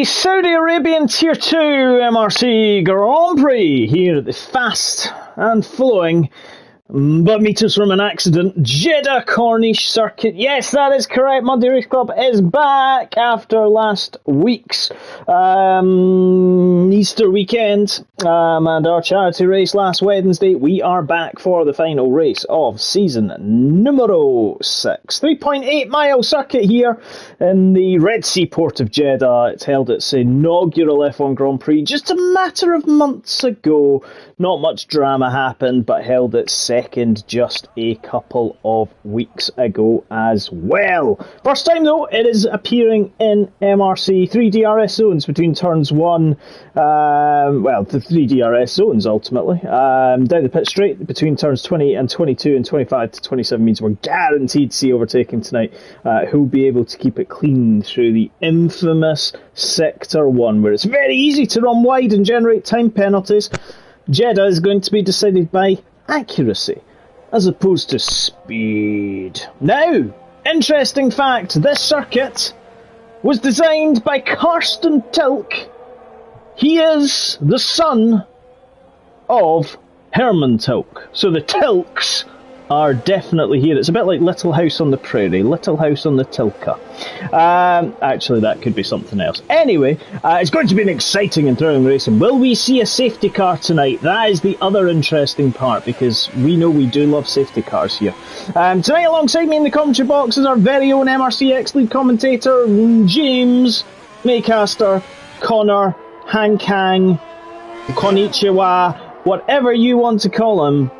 Saudi Arabian Tier 2 MRC Grand Prix here at the fast and flowing, but meters from an accident, Jeddah Corniche circuit. Yes, that is correct. Monday Race Club is back after last week's Easter weekend and our charity race last Wednesday. We are back for the final race of season numero 6. 3.8 mile circuit here in the Red Sea port of Jeddah. It's held its inaugural F1 Grand Prix just a matter of months ago. Not much drama happened, but held its second just a couple of weeks ago as well. First time though, it is appearing in MRC 3 DRS zones between turns 1, the 3 DRS zones ultimately. Down the pit straight between turns 20 and 22 and 25 to 27 means we're guaranteed to see overtaking tonight. Who'll be able to keep it clean through the infamous Sector 1, where it's very easy to run wide and generate time penalties. Jeddah is going to be decided by accuracy as opposed to speed. Now, interesting fact, this circuit was designed by Karsten Tilk. He is the son of Herman Tilk. So the Tilks are definitely here. It's a bit like Little House on the Prairie, Little House on the Tilka. Actually, that could be something else. Anyway, it's going to be an exciting and thrilling race. And will we see a safety car tonight? That is the other interesting part, because we know we do love safety cars here. Tonight, alongside me in the commentary box is our very own MRCX lead commentator, James, Maycaster, Connor, Hank Hang, Konnichiwa, whatever you want to call him.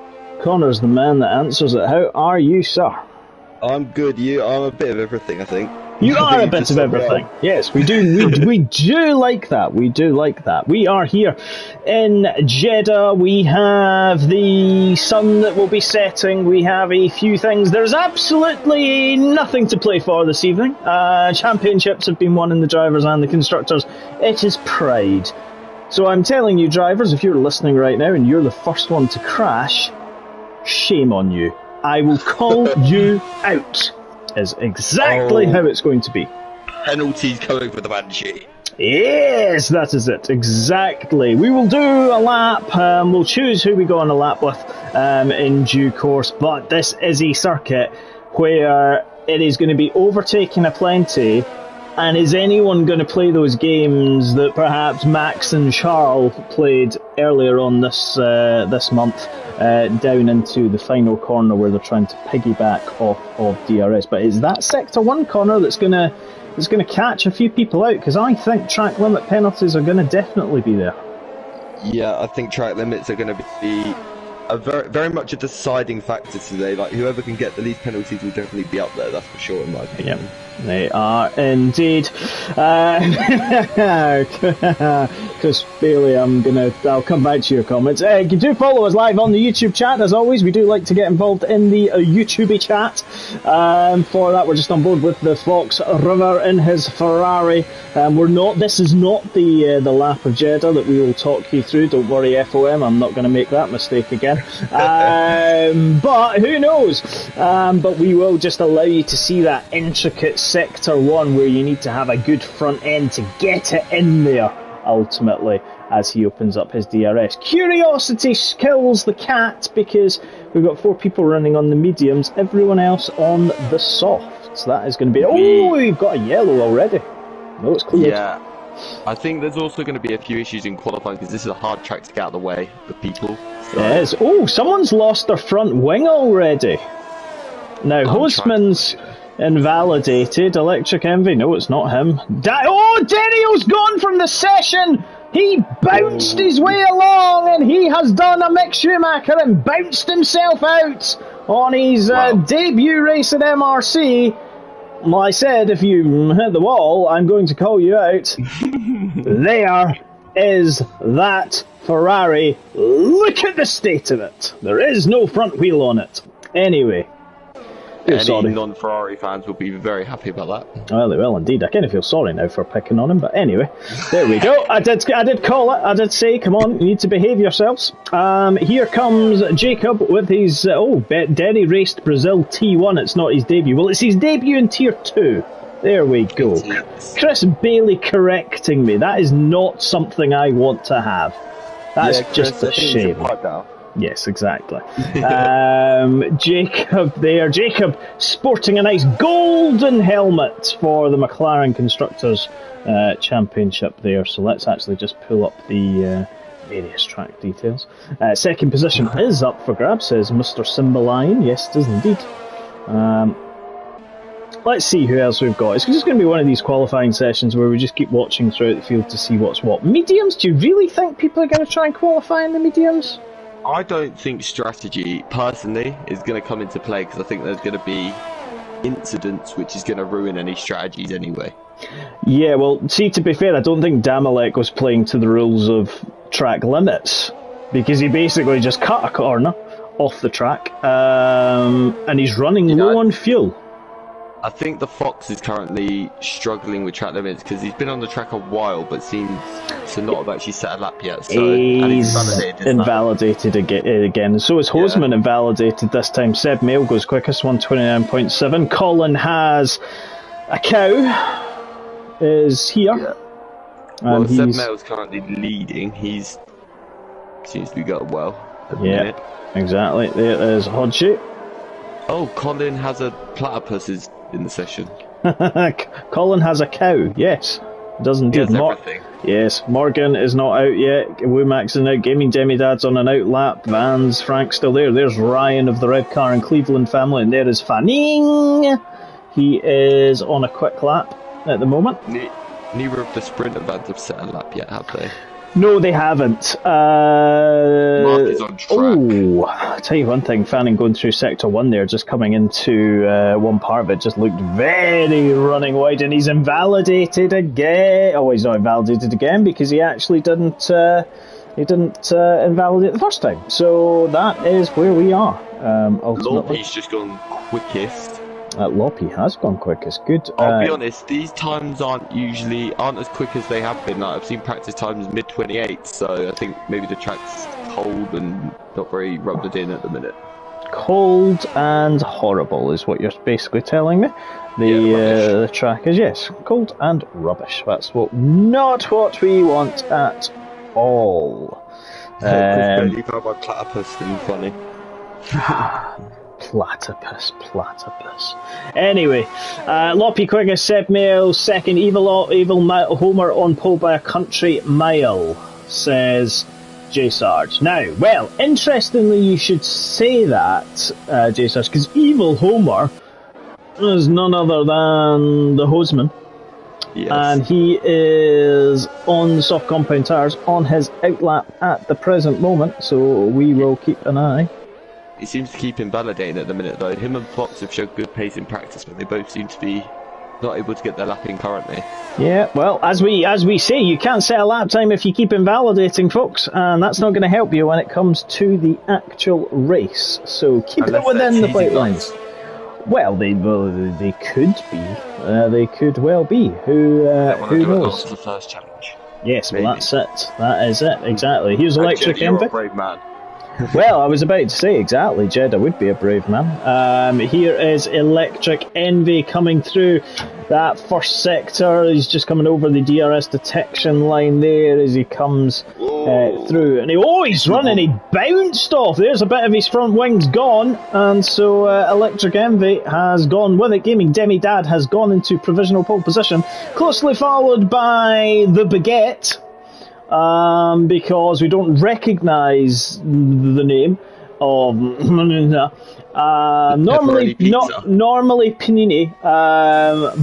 Connor's the man that answers it. How are you, sir? I'm good. I'm a bit of everything, I think. You are a bit of everything. Yes, we do. We do like that. We do like that. We are here in Jeddah. We have the sun that will be setting. We have a few things. There's absolutely nothing to play for this evening. Championships have been won in the drivers and the constructors. It is Pride. So I'm telling you, drivers, if you're listening right now and you're the first one to crash, shame on you. I will call you out. Is exactly how it's going to be. Penalties coming for the Banshee. Yes, that is it. Exactly. We will do a lap. We'll choose who we go on a lap with in due course. But this is a circuit where it is going to be overtaking aplenty. And is anyone going to play those games that perhaps Max and Charles played earlier on this month, down into the final corner where they're trying to piggyback off of DRS? But is that Sector 1 corner that's going to catch a few people out? Because I think track limit penalties are going to definitely be there. Yeah, I think track limits are going to be a very much a deciding factor today. Like, whoever can get the least penalties will definitely be up there, that's for sure, in my opinion. Yep. They are indeed. Chris Bailey, I'll come back to your comments. You do follow us live on the YouTube chat, as always. We do like to get involved in the YouTube chat. For that, we're just on board with the Fox River in his Ferrari. This is not the lap of Jeddah that we will talk you through. Don't worry, FOM, I'm not going to make that mistake again. But who knows? But we will just allow you to see that intricate Sector 1 where you need to have a good front end to get it in there, ultimately, as he opens up his DRS. Curiosity kills the cat, because we've got 4 people running on the mediums, everyone else on the softs. That is going to be... Oh, we've got a yellow already. No, it's cleared. Yeah. I think there's also going to be a few issues in qualifying, because this is a hard track to get out of the way for people. So. Yes. Oh, someone's lost their front wing already. Now, Hostman's invalidated. Electric Envy, no, it's not him. Daniel's gone from the session! He bounced his way along, and he has done a Mick Schumacher and bounced himself out on his debut race at MRC. Well, I said, if you hit the wall, I'm going to call you out. There is that Ferrari. Look at the state of it. There is no front wheel on it. Anyway. Any non-Ferrari fans will be very happy about that. Well, they will indeed. I kind of feel sorry now for picking on him, but anyway, there we go. I did call it. I did say, come on, you need to behave yourselves. Here comes Jacob with his Denny raced Brazil T1. It's not his debut. Well, it's his debut in Tier 2. There we go. Chris Bailey correcting me. That is not something I want to have. That's just a shame. Yes, exactly. Jacob there. Jacob sporting a nice golden helmet for the McLaren Constructors Championship there. So let's actually just pull up the various track details. Second position is up for grabs, says Mr. Cymbeline. Yes, it is indeed. Let's see who else we've got. It's just going to be one of these qualifying sessions where we just keep watching throughout the field to see what's what. Mediums? Do you really think people are going to try and qualify in the mediums? I don't think strategy, personally, is going to come into play because I think there's going to be incidents which is going to ruin any strategies anyway. Yeah, well, see, to be fair, I don't think Damalek was playing to the rules of track limits because he basically just cut a corner off the track and he's running low on fuel. I think the Fox is currently struggling with track limits because he's been on the track a while but seems to not have actually set a lap yet. So, he's invalidated again. So is Hosman invalidated this time. Seb Mail goes quickest, 129.7. Colin has a cow, is here. Yeah. Well, Seb Mail's currently leading. He's seems to be going well. Yeah, exactly. There is Hodgie. Oh, Colin has a platypus in the session. Colin has a cow, yes. Does indeed. Yes, Morgan is not out yet. Womax is out. Gaming Demidad's on an out lap. Vans, Frank's still there. There's Ryan of the red car and Cleveland family. And there is Fanning. He is on a quick lap at the moment. Neither of the Sprinter vans have set a lap yet, have they? No, they haven't. Mark is on track. Oh, I'll tell you one thing, Fanning going through Sector 1 there, just coming into one part of it, just looked very running wide, and he's invalidated again. Oh, he's not invalidated again because he actually didn't invalidate the first time. So that is where we are, ultimately. Loppy's just gone quickest. Loppy has gone quickest. Good. I'll be honest, these times aren't as quick as they have been. Like, I've seen practice times mid-28, so I think maybe the track's cold and not very rubbed in at the minute. Cold and horrible is what you're basically telling me. The track is, yes, cold and rubbish. That's not what we want at all. You found my platypus thing funny. Platypus. Anyway, Loppy quickest, Seb Mail second, Evil Homer on pole by a country mile, says J Sarge. Now, well, interestingly, you should say that, J Sarge, because Evil Homer is none other than the Hosman. Yes. And he is on the soft compound tyres on his outlap at the present moment, so we will keep an eye. He seems to keep invalidating at the minute though. Him and Fox have showed good pace in practice, but they both seem to be not able to get their lapping currently. Yeah, well, as we say, you can't set a lap time if you keep invalidating, folks, and that's not going to help you when it comes to the actual race. So keep it within the plate lines. Well, they could be. They could well be. Who knows? It the first challenge. Yes, maybe. Well, that's it. That is it, exactly. Here's Electric Envy. You're a brave man. Well, I was about to say exactly, Jeddah would be a brave man. Here is Electric Envy coming through that first sector. He's just coming over the DRS detection line there as he comes through. And he's running, he bounced off. There's a bit of his front wings gone. And so Electric Envy has gone with it. Gaming Demidad has gone into provisional pole position. Closely followed by the Baguette. Because we don't recognise the name of normally Panini,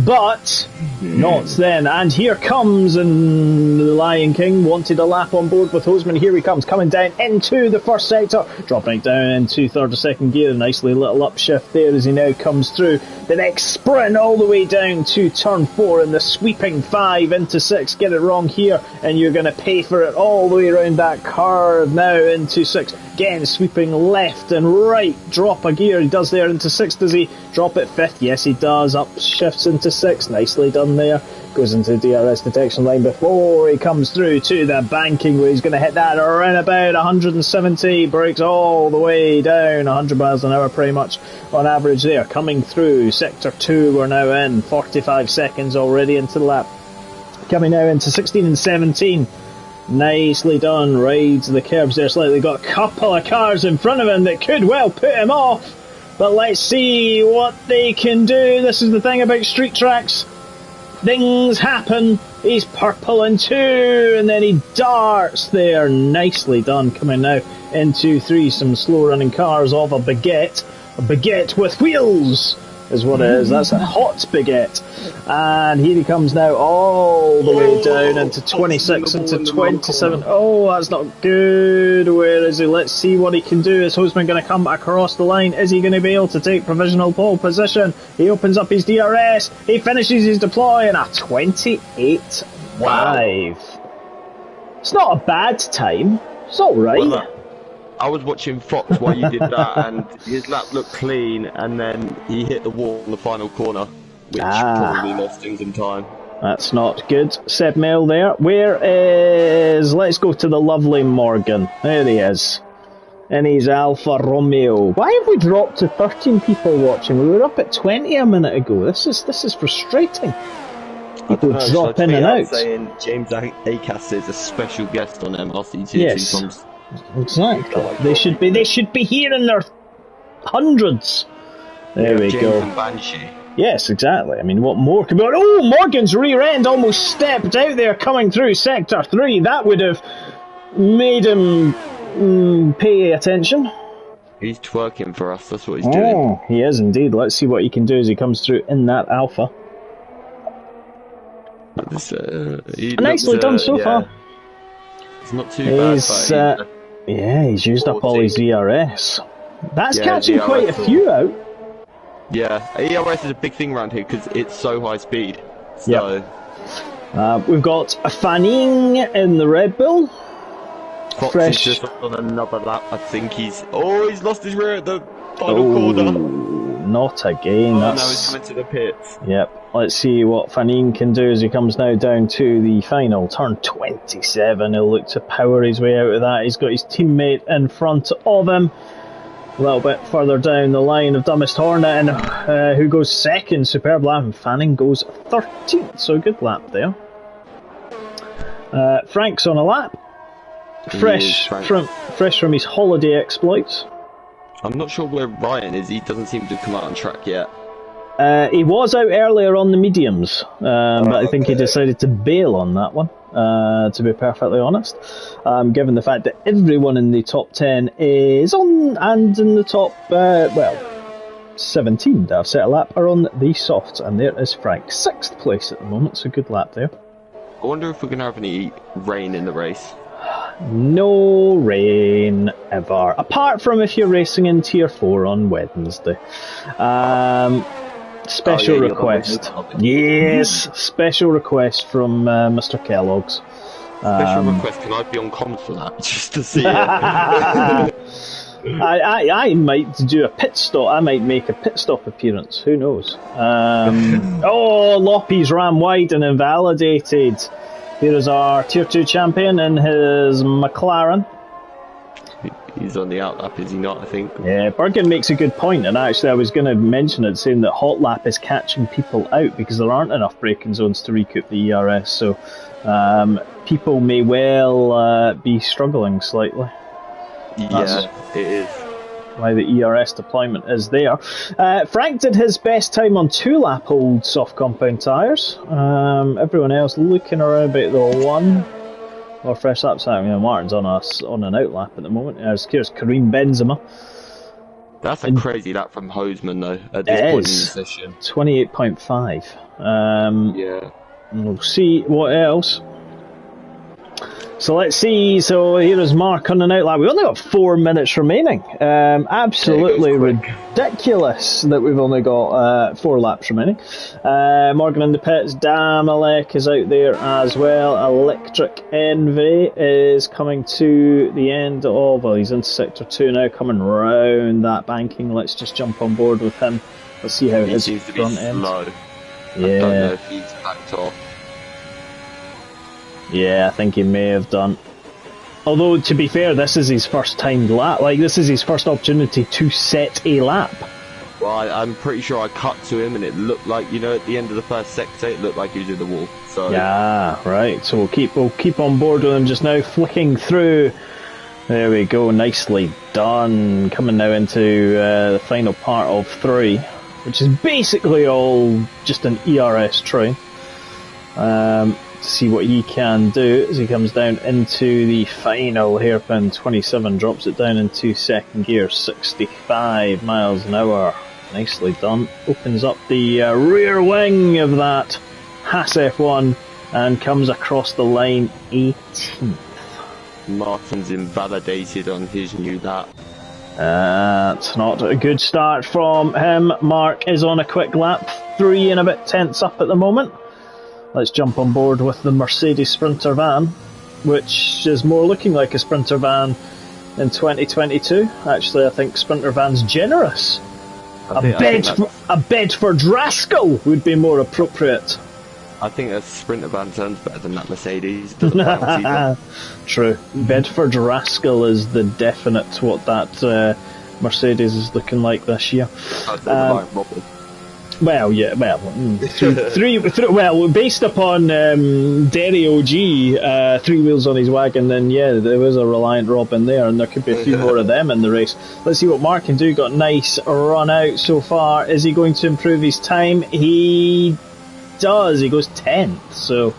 but not then. And here comes, and the Lion King wanted a lap on board with Hosman. Here he comes, coming down into the first sector, dropping it down into third or second gear. Nicely little upshift there as he now comes through the next sprint all the way down to turn 4 and the sweeping 5 into 6. Get it wrong here and you're going to pay for it all the way around that curve now into 6. Again, sweeping left and right drop a gear. He does there into 6th. Does he drop it 5th? Yes, he does. Up shifts into 6th. Nicely done there. Goes into the DRS detection line before he comes through to the banking where he's going to hit that around about 170. Brakes all the way down 100 miles an hour pretty much on average there. Coming through sector 2, we're now in 45 seconds already into the lap. Coming now into 16 and 17. Nicely done. Rides the curbs there slightly. Got a couple of cars in front of him that could well put him off. But let's see what they can do. This is the thing about street tracks. Things happen. He's purple in 2, and then he darts there. Nicely done. Coming now into 3. Some slow running cars of a baguette. A baguette with wheels is what it is. That's a hot baguette. And here he comes now all the way down into 26, into 27. Oh, that's not good. Where is he? Let's see what he can do. Is Hosman going to come across the line? Is he going to be able to take provisional pole position? He opens up his DRS. He finishes his deploy in a 28.5. Wow. It's not a bad time. It's alright. Well, I was watching Fox while you did that, and his lap looked clean, and then he hit the wall in the final corner, which probably lost things in time. That's not good. Seb Mail there. Where is... Let's go to the lovely Morgan. There he is. And he's Alfa Romeo. Why have we dropped to 13 people watching? We were up at 20 a minute ago. This is frustrating. People drop in and out. Saying James Acas is a special guest on MRC Tier 2 comms. Exactly. They should be here in their hundreds. There we go. And Banshee. Yes, exactly. I mean, what more could be? Oh, Morgan's rear end almost stepped out there coming through sector 3. That would have made him pay attention. He's twerking for us. That's what he's doing. He is indeed. Let's see what he can do as he comes through in that Alpha. Nicely done so far. It's not too bad. He's used up all his ERS. That's catching quite a few out. Yeah, ERS is a big thing around here because it's so high speed. So we've got a Fanning in the Red Bull. Fox is just on another lap. I think he's lost his rear at the final corner. Not again. Now he's coming to the pits. Yep. Let's see what Fanning can do as he comes now down to the final turn 27. He'll look to power his way out of that. He's got his teammate in front of him. A little bit further down the line of Dumbest Hornet, and who goes second? Superb lap. And Fanning goes 13th. So a good lap there. Frank's on a lap. Fresh from his holiday exploits. I'm not sure where Ryan is. He doesn't seem to have come out on track yet. He was out earlier on the mediums, but I think he decided to bail on that one, to be perfectly honest. Given the fact that everyone in the top 10 is on, and in the top, 17 that have set a lap are on the softs, and there is Frank, 6th place at the moment, so good lap there. I wonder if we're going to have any rain in the race. No rain ever, apart from if you're racing in Tier 4 on Wednesday. Special request. Yes, special request from Mr. Kellogg's. Special request, can I be on comms for that? Just to see it. I might do a pit stop. I might make a pit stop appearance. Who knows? Loppy's ran wide and invalidated. Here is our Tier 2 champion in his McLaren. He's on the out lap, is he not, I think? Yeah, Bergen makes a good point, and actually I was going to mention it, saying that hot lap is catching people out because there aren't enough braking zones to recoup the ERS, so people may well be struggling slightly. Yeah, it is. Why the ERS deployment is there. Frank did his best time on 2-lap old soft compound tyres. Everyone else looking around about the 1 or fresh laps. Martin's on an out lap at the moment. Here's Kareem Benzema. That's a crazy lap from Hosman though at this point in the session. 28.5. Yeah. We'll see what else. So let's see. So here is Mark on an outlap. We've only got 4 minutes remaining. Absolutely ridiculous that we've only got 4 laps remaining. Morgan in the pits. Damalek is out there as well. Electric Envy is coming to the end of... Well, he's into sector 2 now, coming round that banking. Let's just jump on board with him. Let's see how his front end. Yeah. I don't know if he's backed off. Yeah, I think he may have done. Although, to be fair, this is his first timed lap. Like, this is his first opportunity to set a lap. Well, I'm pretty sure I cut to him and it looked like, you know, at the end of the first sector, it looked like he was in the wall. So yeah, right. So we'll keep on board with him just now, flicking through. There we go, nicely done. Coming now into the final part of 3, which is basically all just an ERS train. See what he can do as he comes down into the final hairpin. 27, drops it down into second gear, 65 miles an hour. Nicely done. Opens up the rear wing of that Haas F1 and comes across the line 18th. Martin's invalidated on his new lap. It's not a good start from him. Mark is on a quick lap, 3 and a bit tenths up at the moment. Let's jump on board with the Mercedes Sprinter van, which is more looking like a Sprinter van in 2022. Actually, I think Sprinter van's generous. A Bedford Rascal would be more appropriate. I think a Sprinter van sounds better than that Mercedes. True. Bedford Rascal is the definite what that Mercedes is looking like this year. Well, yeah, well, well, based upon Derry OG, 3 wheels on his wagon, then yeah, there was a Reliant Robin there, and there could be a few more of them in the race. Let's see what Mark can do. Got a nice run out so far. Is he going to improve his time? He does. He goes 10th, so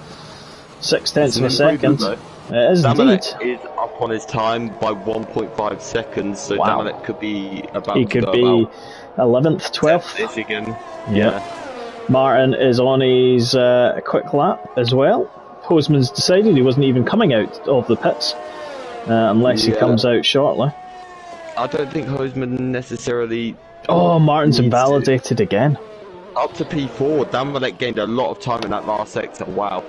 6/10 of a second. It is indeed. Is up on his time by 1.5 seconds, so wow. Damalek could be about he could be 11th, 12th. This again. Yeah. Martin is on his quick lap as well. Postman's decided he wasn't even coming out of the pits unless he comes out shortly. I don't think Hosman necessarily... Oh, Martin's invalidated again. Up to P4, Damalek gained a lot of time in that last sector. Wow.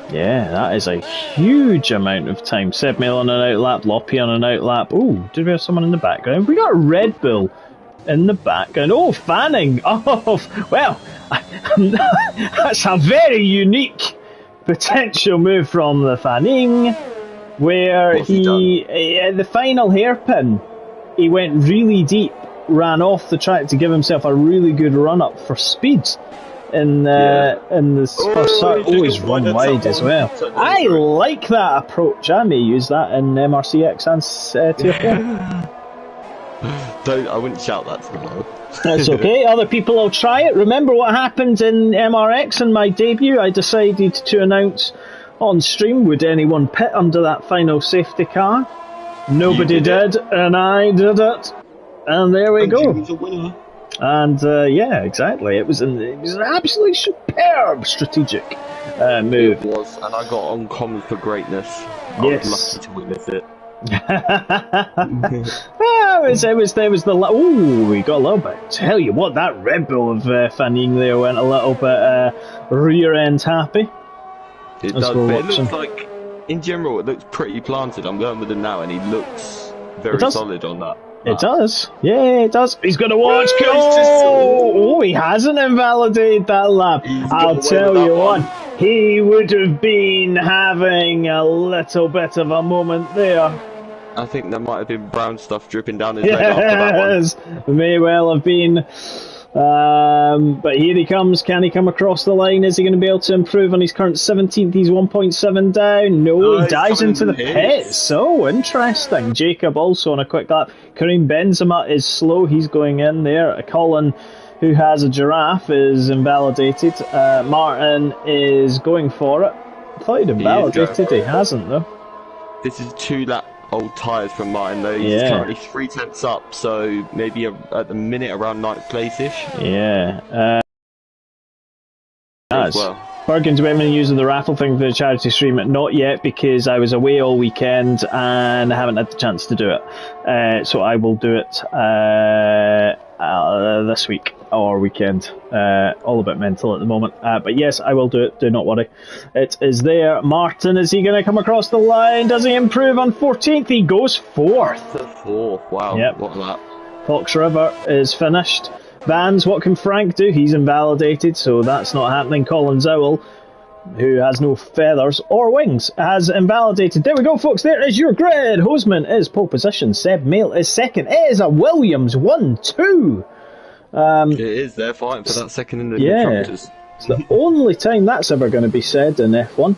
Yeah, that is a huge amount of time. Seb Mail on an outlap, Loppy on an outlap. Ooh, did we have someone in the background? We got a Red Bull in the background. Oh, Fanning. Oh, well, that's a very unique potential move from the Fanning, where the final hairpin, he went really deep, ran off the track to give himself a really good run up for speed in the first start. Oh, he's run wide as well. I like that approach. I may use that in MRCX and Tier 4. I wouldn't shout that to the world. That's okay, other people will try it. Remember what happened in MRX in my debut? I decided to announce on stream, would anyone pit under that final safety car? Nobody did, and I did it. And there we go. He was a winner. And yeah, exactly. It was an absolutely superb strategic move. It was, and I got on common for greatness. I was lucky to witness it. There was the we got a little bit. Tell you what, that Red Bull of Fanning there went a little bit rear end happy. It does, but it looks like in general it looks pretty planted. I'm going with him now, and he looks very solid on that. It does. Yeah, it does. He's going to watch go. Oh, he hasn't invalidated that lap. I'll tell you what, he would have been having a little bit of a moment there. I think there might have been brown stuff dripping down his leg after that one. May well have been. But here he comes. Can he come across the line? Is he going to be able to improve on his current 17th? He's 1.7 down. No, he dives into the pits. So interesting. Jacob also on a quick lap. Kareem Benzema is slow. He's going in there. Colin, who has a giraffe, is invalidated. Martin is going for it. I thought he'd invalidated. He hasn't though. This is 2 lap old tyres from Martin though. He's currently 3/10 up, so maybe at the minute around 9th place-ish. Yeah. As well. Bergen, do we have any news of the raffle thing for the charity stream? Not yet, because I was away all weekend and I haven't had the chance to do it. So I will do it this week or weekend. All a bit mental at the moment. But yes, I will do it. Do not worry. It is there. Martin, is he going to come across the line? Does he improve on 14th? He goes 4th. 4th. Wow. Yep. What a lap. Fox River is finished. Vans, what can Frank do? He's invalidated, so that's not happening. Colin Zowell, who has no feathers or wings, has invalidated. There we go, folks. There is your grid. Hoseman is pole position. Seb Mail is second. It is a Williams 1-2. It is. They're fighting for that second in the constructors. It's the only time that's ever going to be said in F1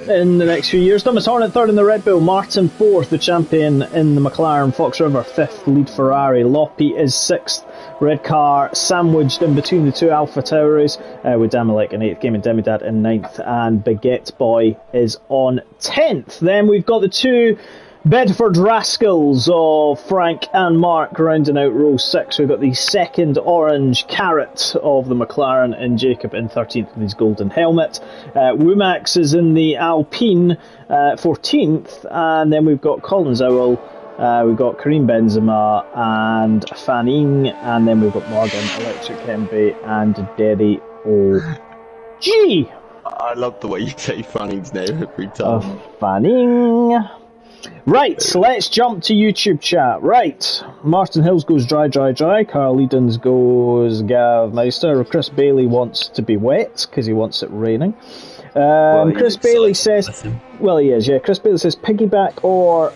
in the next few years. Thomas Hornet third in the Red Bull, Martin fourth, the champion in the McLaren, Fox River fifth, lead Ferrari, Loppy is sixth, red car sandwiched in between the two Alpha Tauris, with Damalek in eighth, Game and Demidad in ninth, and Baguette Boy is on 10th. Then we've got the two Bedford Rascals of Frank and Mark rounding out row 6. We've got the second orange carrot of the McLaren and Jacob in 13th with his golden helmet. Womax is in the Alpine 14th, and then we've got Colin Zowell, we've got Karim Benzema and Fanning, and then we've got Morgan, Electric Kembe and Derry O.G. I love the way you say Fanning's name every time. Fanning. Right, so let's jump to YouTube chat. Right, Martin Hills goes dry. Carl Edens goes Gav Meister. Chris Bailey wants to be wet because he wants it raining. Chris Bailey says, well, he is, yeah. Chris Bailey says piggyback or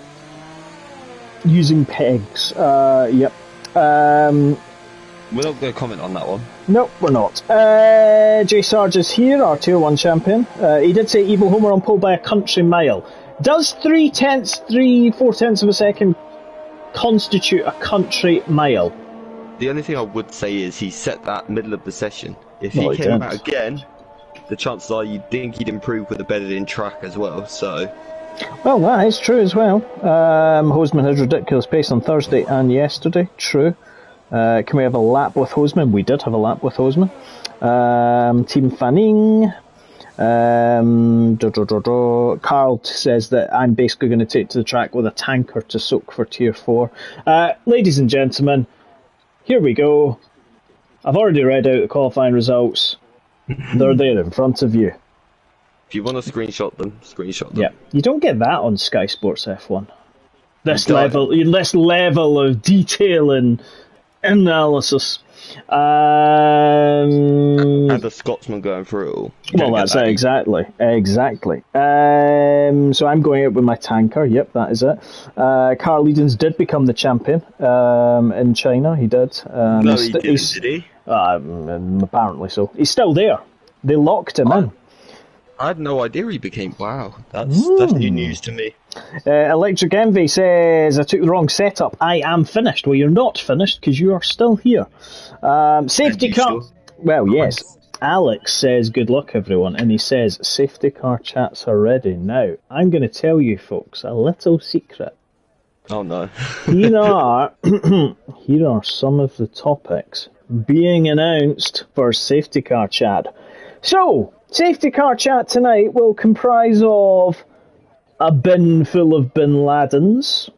using pegs. Yep. We're not going to comment on that one. Nope, we're not. Jay Sarge is here, our Tier 1 champion. He did say Evil Homer on pole by a country mile. Does 3/4 of a second constitute a country mile? The only thing I would say is he set that middle of the session. If he came out again, the chances are you'd think he'd improve with a bedded in track as well, so... Well, that is true as well. Hoseman had ridiculous pace on Thursday and yesterday, true. Can we have a lap with Hoseman? We did have a lap with Hoseman. Team Fanning... Carl says that I'm basically going to take to the track with a tanker to soak for Tier 4. Ladies and gentlemen, here we go. I've already read out the qualifying results. They're there in front of you. If you want to screenshot them, screenshot them. Yeah, you don't get that on Sky Sports F1. This level of detail and analysis. And the Scotsman going through it all. Well, that's it, exactly. So I'm going out with my tanker. Yep, that is it. Carl Edens did become the champion in China. He did. No, he didn't, did he? Apparently so. He's still there. They locked him in. I had no idea he became... Wow, that's new news to me. Electric Envy says, I took the wrong setup. I am finished. Well, you're not finished because you are still here. Safety car... Well, yes. Alex says, good luck, everyone. And he says, safety car chats are ready. Now, I'm going to tell you, folks, a little secret. Oh, no. Here are some of the topics being announced for safety car chat. So... Safety car chat tonight will comprise of a bin full of bin Ladens.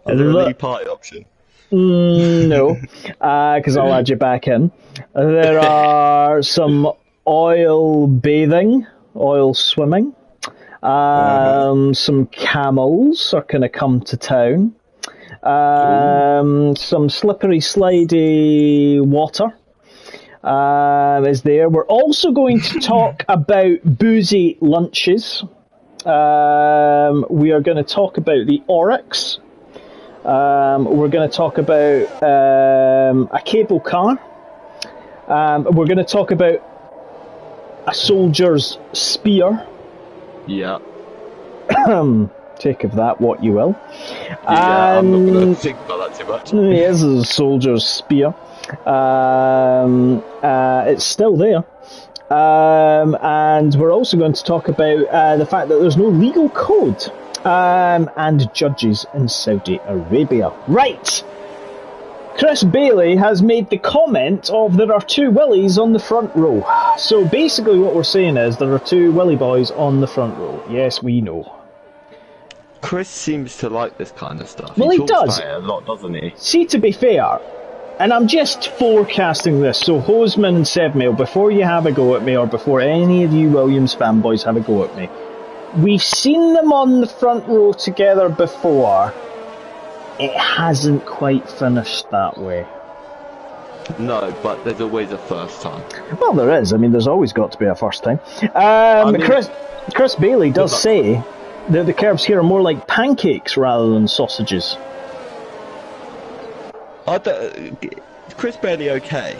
Are there any party option? No, because I'll add you back in. There are some oil bathing, oil swimming. Some camels are going to come to town. Some slippery, slidey water. Is there. We're also going to talk about boozy lunches. We are going to talk about the Oryx. We're going to talk about a cable car. We're going to talk about a soldier's spear. Yeah. Take of that what you will. Yeah, I'm not going to think about that too much. Yes, a soldier's spear. It's still there. And we're also going to talk about the fact that there's no legal code and judges in Saudi Arabia. Right. Chris Bailey has made the comment of there are 2 Willies on the front row. So basically what we're saying is there are 2 Willie boys on the front row. Yes, we know. Chris seems to like this kind of stuff. Well, he does. About it a lot, doesn't he? See, to be fair, and I'm just forecasting this, so Hoseman and Sebmail, before you have a go at me, or before any of you Williams fanboys have a go at me, we've seen them on the front row together before. It hasn't quite finished that way. No, but there's always a first time. Well, there is. I mean, there's always got to be a first time. Chris Bailey does say that the curves here are more like pancakes rather than sausages. Chris Bailey okay?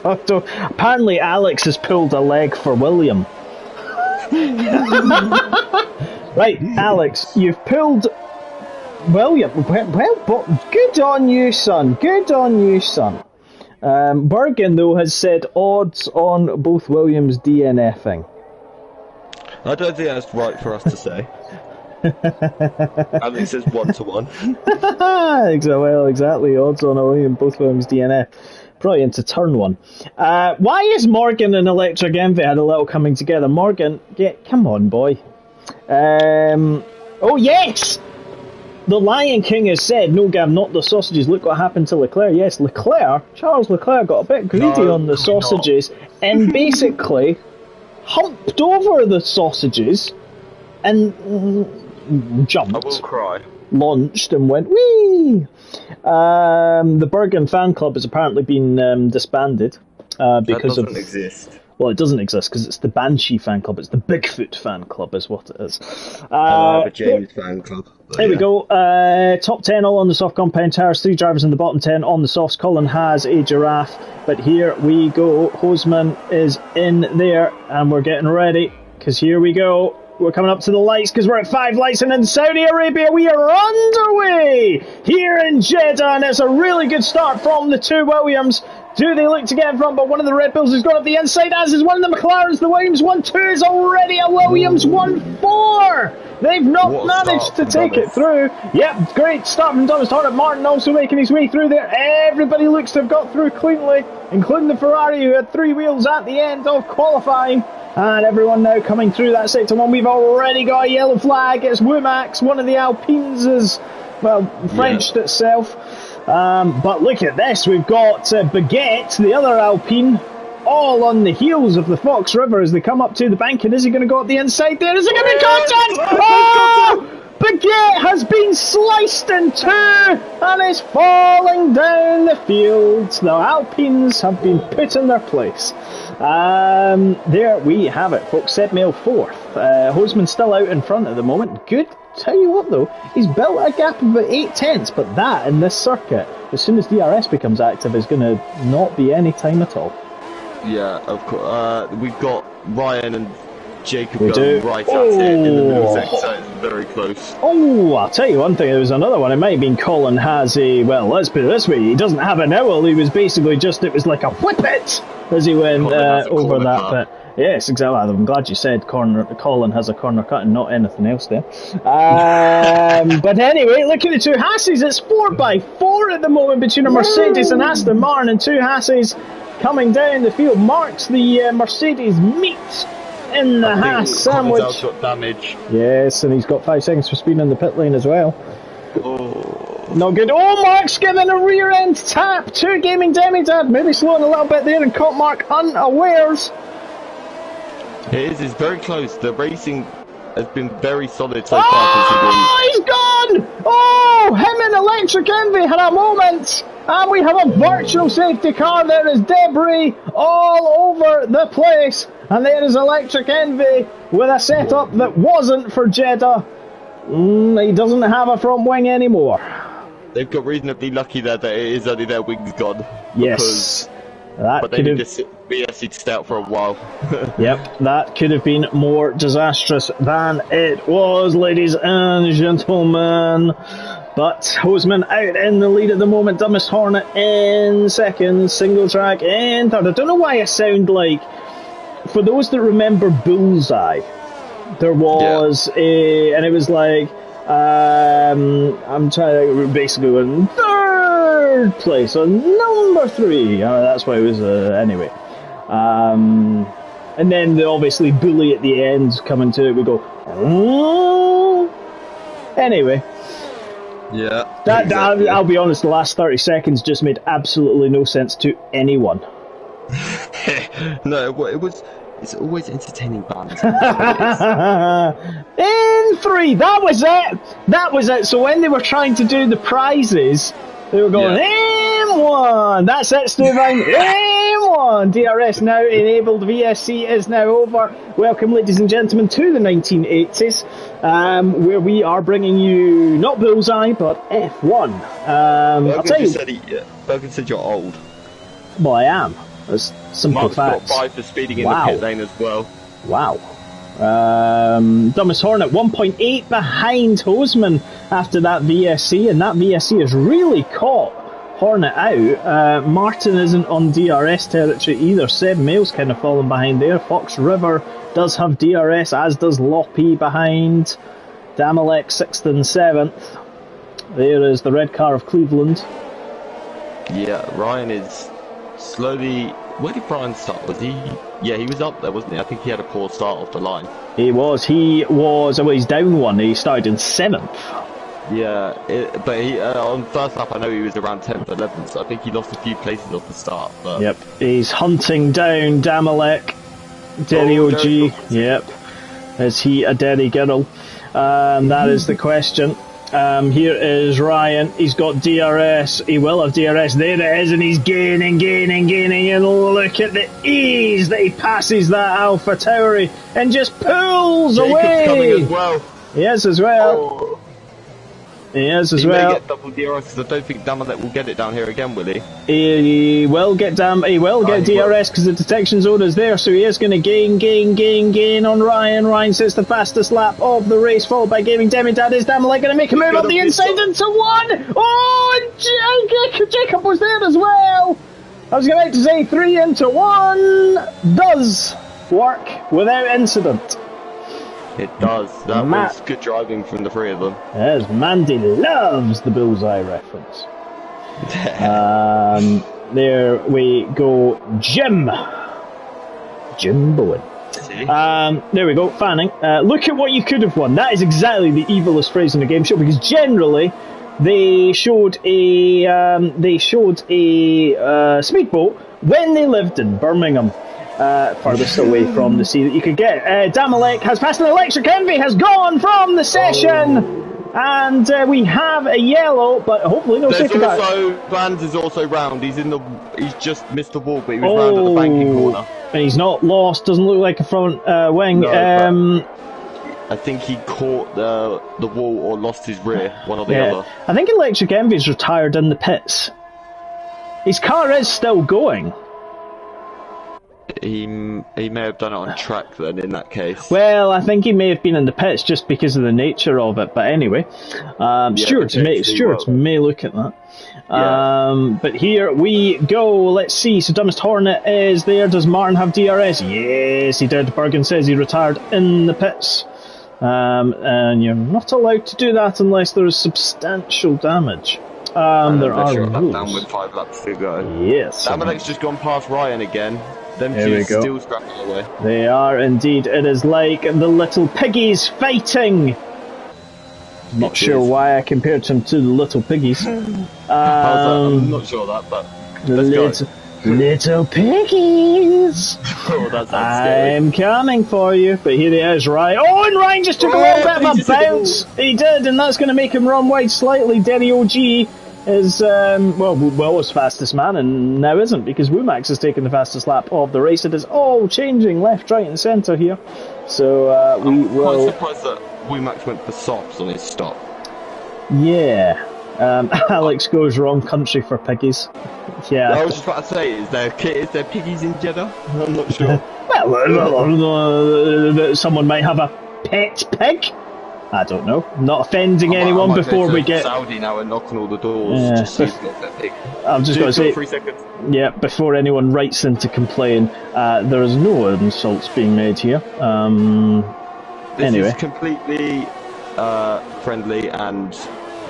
Apparently Alex has pulled a leg for William. Right, Alex, you've pulled William. Well, good on you, son. Good on you, son. Bergen, though, has said odds on both Williams DNFing. I don't think that's right for us to say. Alex says 1-1. Well, exactly. Odds on both Williams DNF. Probably into turn 1. Why is Morgan and Electric Envy had a little coming together? Morgan, come on, boy. Oh, yes! The Lion King has said, no, Gav, not the sausages. Look what happened to Leclerc. Yes, Charles Leclerc got a bit greedy on the sausages and basically humped over the sausages and jumped. I will cry. Launched and went, whee! The Bergen fan club has apparently been disbanded because that doesn't exist. Well, it doesn't exist because it's the Banshee fan club. It's the Bigfoot fan club, is what it is. I have a James fan club. There we go. Top 10 all on the soft compound tires. 3 drivers in the bottom 10 on the softs. Colin has a giraffe, but here we go. Hoseman is in there, and we're getting ready because here we go. We're coming up to the lights because we're at 5 lights, and in Saudi Arabia we are underway here in Jeddah, and it's a really good start from the 2 Williams. Do they look to get in front? But one of the Red Bulls has gone up the inside, as is one of the McLarens. The Williams 1-2 is already a Williams 1-4. They've not managed to take it through. Yep, great start from Thomas Hornet. Martin also making his way through there. Everybody looks to have got through cleanly, including the Ferrari, who had 3 wheels at the end of qualifying. And everyone now coming through that sector 1. We've already got a yellow flag. It's Womax, one of the Alpines, is, well, Frenched itself. But look at this, we've got Baguette, the other Alpine, all on the heels of the Fox River as they come up to the bank. And is he going to go up the inside there? Is it going to be contact? Oh! Baguette has been sliced in 2 and is falling down the field. The Alpines have been put in their place. There we have it, folks. Sebmail 4th. Hoseman still out in front at the moment. Good. Tell you what though, he's built a gap of about 8 tenths, but that in this circuit, as soon as DRS becomes active, is going to not be any time at all. Yeah, of course. We've got Ryan and Jacob going right at it in the middle sector, so it's very close. Oh, I'll tell you one thing, there was another one. It might have been Colin has a, well, let's put it this way, he doesn't have an owl, he was basically just, it was like a whip it as he went over that bit. Yes, exactly. I'm glad you said Colin has a corner cut and not anything else there. But anyway, look at the 2 Hasses. It's 4x4 at the moment between a Mercedes and Aston Martin, and 2 Hasses coming down the field. Marks the Mercedes meet in the Haas sandwich. Got damage. Yes, and he's got 5 seconds for speed in the pit lane as well. Oh. No good. Oh, Mark's giving a rear end tap to Gaming Demidad. Maybe slowing a little bit there and caught Mark unawares. It is very close. The racing has been very solid so far. Oh, he's gone! Oh, him and Electric Envy had a moment. And we have a virtual safety car. There is debris all over the place. And there is Electric Envy with a setup that wasn't for Jeddah. He doesn't have a front wing anymore. They've got reasonably lucky there that it is only their wings gone. Yes. But they need to BSC to stay out for a while. Yep, that could have been more disastrous than it was, ladies and gentlemen. But Hoseman out in the lead at the moment. Dumbest Hornet in second. Single track in third. I don't know why I sound like... For those that remember Bullseye, there was a... And it was like... I'm trying to basically win third place, so number 3. That's why it was anyway. And then the obviously bully at the end coming to it. We go. Anyway. Yeah. Exactly. I'll be honest. The last 30 seconds just made absolutely no sense to anyone. No, it was. It's always entertaining bands. In 3, that was it. That was it. So when they were trying to do the prizes, they were going M1. That's it, Stuvine. M1. DRS now enabled. VSC is now over. Welcome, ladies and gentlemen, to the 1980s, where we are bringing you not Bullseye but F1. I'll tell you. Bergen said you're old. Well, I am. That's simple facts. Got 5 for speeding in the pit lane as well. Wow. Dumbest Hornet 1.8 behind Hoseman after that VSC, and that VSC has really caught Hornet out. Martin isn't on DRS territory either. Seb Mail's kind of fallen behind there. Fox River does have DRS, as does Loppy behind. Damalek 6th and 7th. There is the red car of Cleveland. Yeah, Ryan is slowly. Where did Brian start? Was he? Yeah, he was up there, wasn't he? I think he had a poor start off the line. He was. Well, he's down 1. He started in 7th. Yeah, but he on first lap I know he was around 10th, 11th, so I think he lost a few places off the start. But... Yep, he's hunting down Damalek, Derry OG. Yep, is he a Derry girl? That is the question. Here is Ryan. He's got DRS. He will have DRS. There it is, and he's gaining. And look at the ease that he passes that Alpha Tauri and just pulls Jacob's away. Coming as well. Yes, as well. Oh. Yes, as he well. May get double DRS because I don't think Damalek will get it down here again, will he? He will get DRS because the detection zone is there, so he is going to gain on Ryan. Ryan sets the fastest lap of the race, followed by Gaming Demidad. Is Damalek going to make a move up the inside into 1? Oh, and Jacob was there as well. I was about to say 3 into 1 does work without incident. It does. That was good driving from the 3 of them. Yes, Mandy loves the Bullseye reference. There we go, Jim Bowen. There we go, Fanning. Look at what you could have won. That is exactly the evilest phrase in a game show, because generally they showed a speedboat when they lived in Birmingham. Furthest away from the sea that you could get. Damalek has passed an electric envy, has gone from the session, and we have a yellow, but hopefully no safety car. Vans is also round. He's just missed the wall, but he was round at the banking corner. And he's not lost. Doesn't look like a front wing. No, I think he caught the wall or lost his rear, one or the other. I think Electric Envy's retired in the pits. His car is still going. He may have done it on track then, in that case. Well, I think he may have been in the pits just because of the nature of it, but anyway. Stewards may look at that. But here we go. Let's see. So Dumbest Hornet is there. Does Martin have DRS? Yes, he did. Bergen says he retired in the pits. And you're not allowed to do that unless there is substantial damage. There are rules. Down with 5 laps to go. Yes. Damalek's just gone past Ryan again. Them two still scrapping away. They are indeed. It is like the little piggies fighting. Not sure why I compared him to the little piggies. I'm not sure of that, but little piggies. Oh, that sounds scary. I'm coming for you. But here he is, Ryan. Oh, and Ryan just took a little bit of a bounce. He did, and that's going to make him run wide slightly. Derry OG is was fastest man, and now isn't, because Womax has taken the fastest lap of the race. It is all changing left, right and centre here. So I'm quite surprised that Womax went for softs on his stop. Yeah. Alex goes wrong country for piggies. Yeah. I was just about to say, is there piggies in Jeddah? I'm not sure. Well, someone might have a pet pig. I don't know. Not offending anyone before we get Saudi now and knocking all the doors. Yeah. Just so pig. I'm just going to say 3 seconds. Yeah, before anyone writes in to complain, there is no insults being made here. This is completely friendly and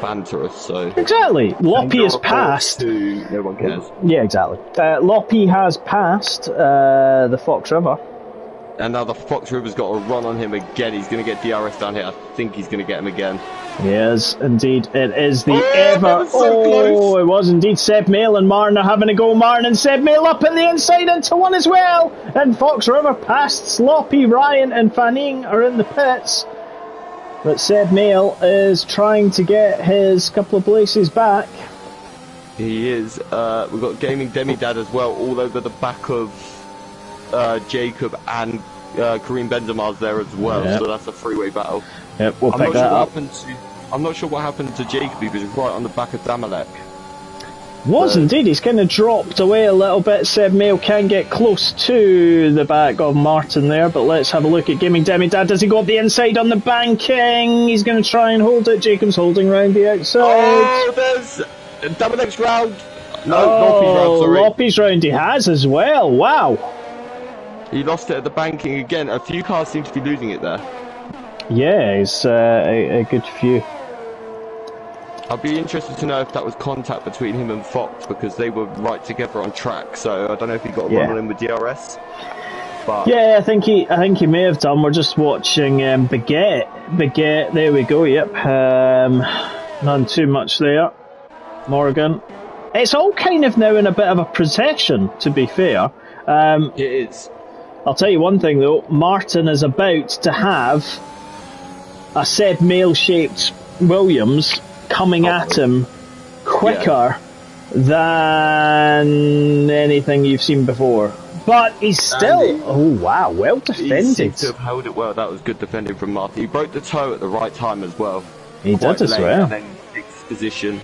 banterous. So exactly, Loppy has passed. No one cares. Yeah, exactly. Loppy has passed the Fox River. And now the Fox River's got a run on him again. He's going to get DRS down here. I think he's going to get him again. Yes, indeed. It is the it was indeed. Seb Mail and Martin are having a go. Martin and Seb Mail up in the inside into one as well. And Fox River past Sloppy, Ryan and Fanning are in the pits. But Seb Mail is trying to get his couple of places back. He is. We've got Gaming Demidad as well, all over the back of Jacob and Kareem Benzema's there as well. Yep. So that's a three-way battle. Yep, we'll pick that up. I'm not sure what happened to Jacob. He was right on the back of Damalek. Indeed. He's kind of dropped away a little bit. Seb Mail can get close to the back of Martin there, but let's have a look at Gaming Demidad. Does he go up the inside on the banking? He's going to try and hold it. Jacob's holding round the outside. Oh, there's Damalek's round. No, Loppy's round, sorry. Loppy's round he has as well. Wow. He lost it at the banking again. A few cars seem to be losing it there. Yeah, it's a good few. I'd be interested to know if that was contact between him and Fox, because they were right together on track. So I don't know if he got a run on him with DRS. But yeah, I think he may have done. We're just watching Baguette. There we go. Yep. None too much there. Morgan. It's all kind of now in a bit of a procession, to be fair. It is. I'll tell you one thing though. Martin is about to have a Seb Mail-shaped Williams coming at him quicker than anything you've seen before. But he's still... oh wow, well defended. He seems to have held it well. That was good defending from Martin. He broke the toe at the right time as well. He did as well. And then fixed position.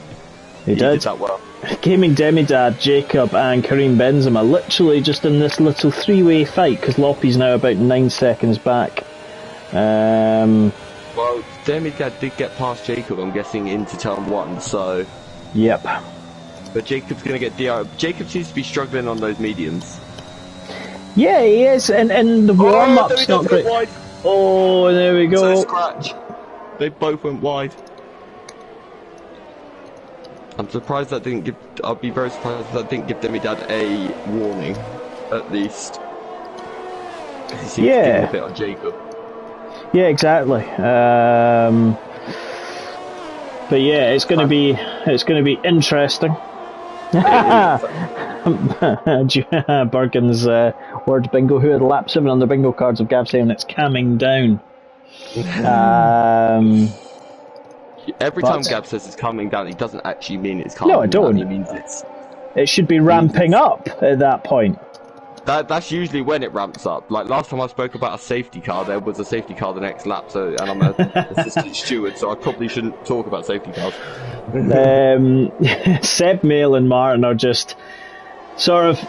He did that well. Gaming Demidad, Jacob and Kareem Benzema literally just in this little three-way fight, because Loppy's now about 9 seconds back. Well, Demidad did get past Jacob, I'm guessing, into turn 1, so... Yep. But Jacob's going to get DR. Jacob seems to be struggling on those mediums. Yeah, he is, and the warm-up's not great. Wide. Oh, there we go. So scratch. They both went wide. I'm surprised that didn't give... I'd be very surprised if that didn't give Demidad a warning, at least. He seems to give a bit on Jacob. Yeah, exactly. But yeah, it's going to be interesting. Bergen's word bingo. Who had lap 7 on the bingo cards of Gav saying it's calming down. Every time Gab says it's calming down, he doesn't actually mean it's calming down. No, I don't. He means it should be ramping up at that point. That's usually when it ramps up. Like last time I spoke about a safety car, there was a safety car the next lap, and I'm an assistant steward, so I probably shouldn't talk about safety cars. Seb Mail and Martin are just sort of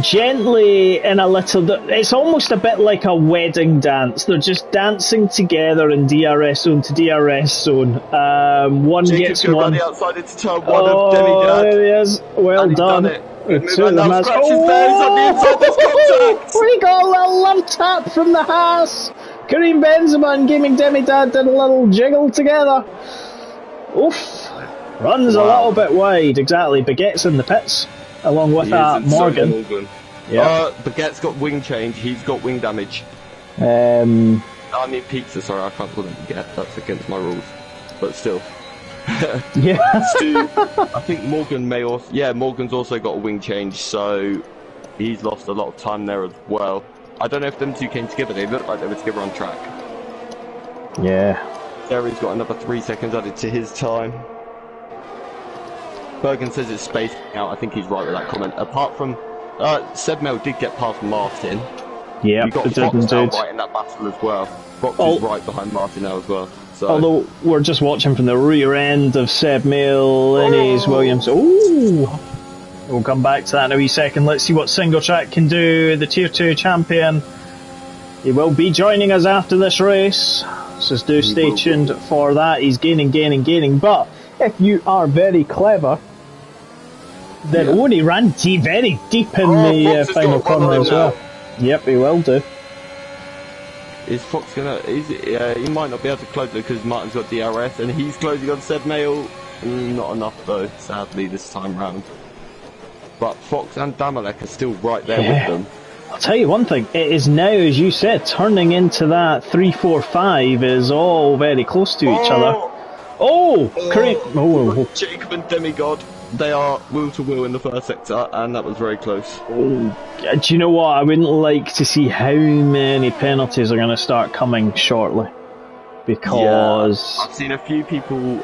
gently in a little... It's almost a bit like a wedding dance. They're just dancing together in DRS zone to DRS zone. One gets one... on the outside into turn 1 of Demidad. There he is. Well done. Two of them has... We got a little love tap from the Haas. Kareem Benzema and Gaming Demidad did a little jiggle together. Oof. Runs a little bit wide, exactly. Baguette's in the pits, along with Morgan. Yeah. Baguette's got wing change, he's got wing damage. I mean pizza, sorry, I can't call him Baguette, that's against my rules. But still. Yeah. I think Morgan may also... Yeah, Morgan's also got a wing change, so he's lost a lot of time there as well. I don't know if them two came together, they looked like they were together on track. Yeah. Jerry's got another 3 seconds added to his time. Bergen says it's spacing out. I think he's right with that comment. Apart from Seb Mel did get past Martin. Yeah, we got Fox now right in that battle as well. Fox is right behind Martin now as well. So. Although we're just watching from the rear end of Seb Mail, Innes, Williams. Ooh! We'll come back to that in a wee second. Let's see what Single Track can do. The Tier 2 champion. He will be joining us after this race. So do stay tuned for that. He's gaining. But if you are very clever, then Oni ran very deep in the final corner as well. Yep, he will do. Is Fox gonna? He might not be able to close it because Martin's got DRS and he's closing on Seb Mail. Not enough though, sadly this time round. But Fox and Damalek are still right there with them. I'll tell you one thing. It is now, as you said, turning into that 3-4-5 is all very close to each other. Jacob and Demigod. They are wheel to wheel in the first sector, and that was very close. Do you know what? I wouldn't like to see how many penalties are going to start coming shortly. Because... I've seen a few people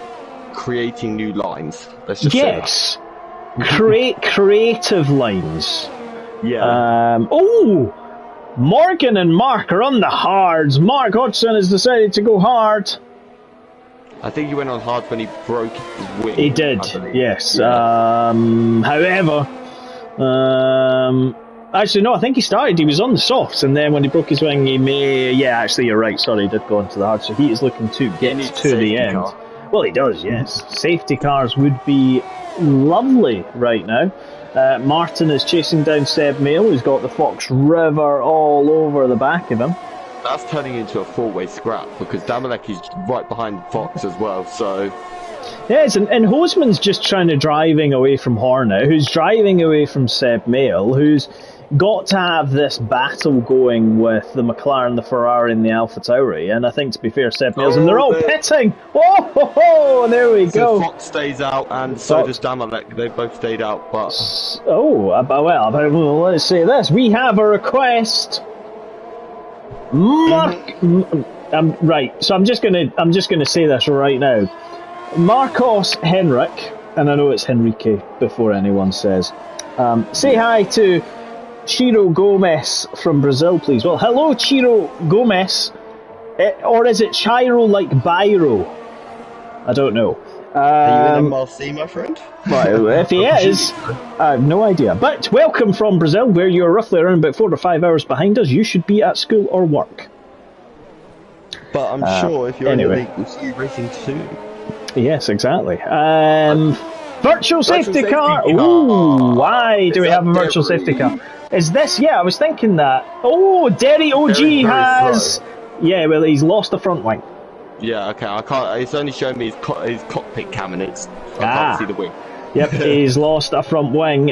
creating new lines. Let's just say that. Creative lines. Yeah. Morgan and Mark are on the hards. Mark Hodgson has decided to go hard. I think he went on hard when he broke his wing. He did, yes. Yeah. However, actually no, I think he started, he was on the softs, and then when he broke his wing, he may... Yeah, actually, you're right, sorry, he did go into the hard, so he is looking to get to the end. Car. Well, he does, yes. Safety cars would be lovely right now. Martin is chasing down Seb Mail, who's got the Fox River all over the back of him. That's turning into a four-way scrap because Damalek is right behind Fox as well, so... Yes, and Hosman's just trying to driving away from Hornet, who's driving away from Seb Mail, who's got to have this battle going with the McLaren, the Ferrari and the Alpha Tauri, and I think to be fair, Seb Mail's, and they're all pitting! Oh, there we go! So Fox stays out, and so does Damalek, they both stayed out, but... Well, let's say this, we have a request... right, so I'm just gonna say this right now. Marcos Henrik, and I know it's Henrique before anyone says. Say hi to Chiro Gomez from Brazil, please. Well, hello, Chiro Gomez, or is it Chiro like Biro? I don't know. Are you in MRC, my friend? Well, if he is, I have no idea. But welcome from Brazil, where you're roughly around about 4 to 5 hours behind us. You should be at school or work. But I'm sure if you're in the league, we'll see you racing soon. Yes, exactly. Virtual safety car. Ooh, why do we have a virtual safety car? Is this? Yeah, I was thinking that. Oh, Derry OG has. Yeah, well, he's lost the front wing. Yeah, okay, I can't. It's only showing me his cockpit cam, and I can't see the wing. Yep, he's lost a front wing.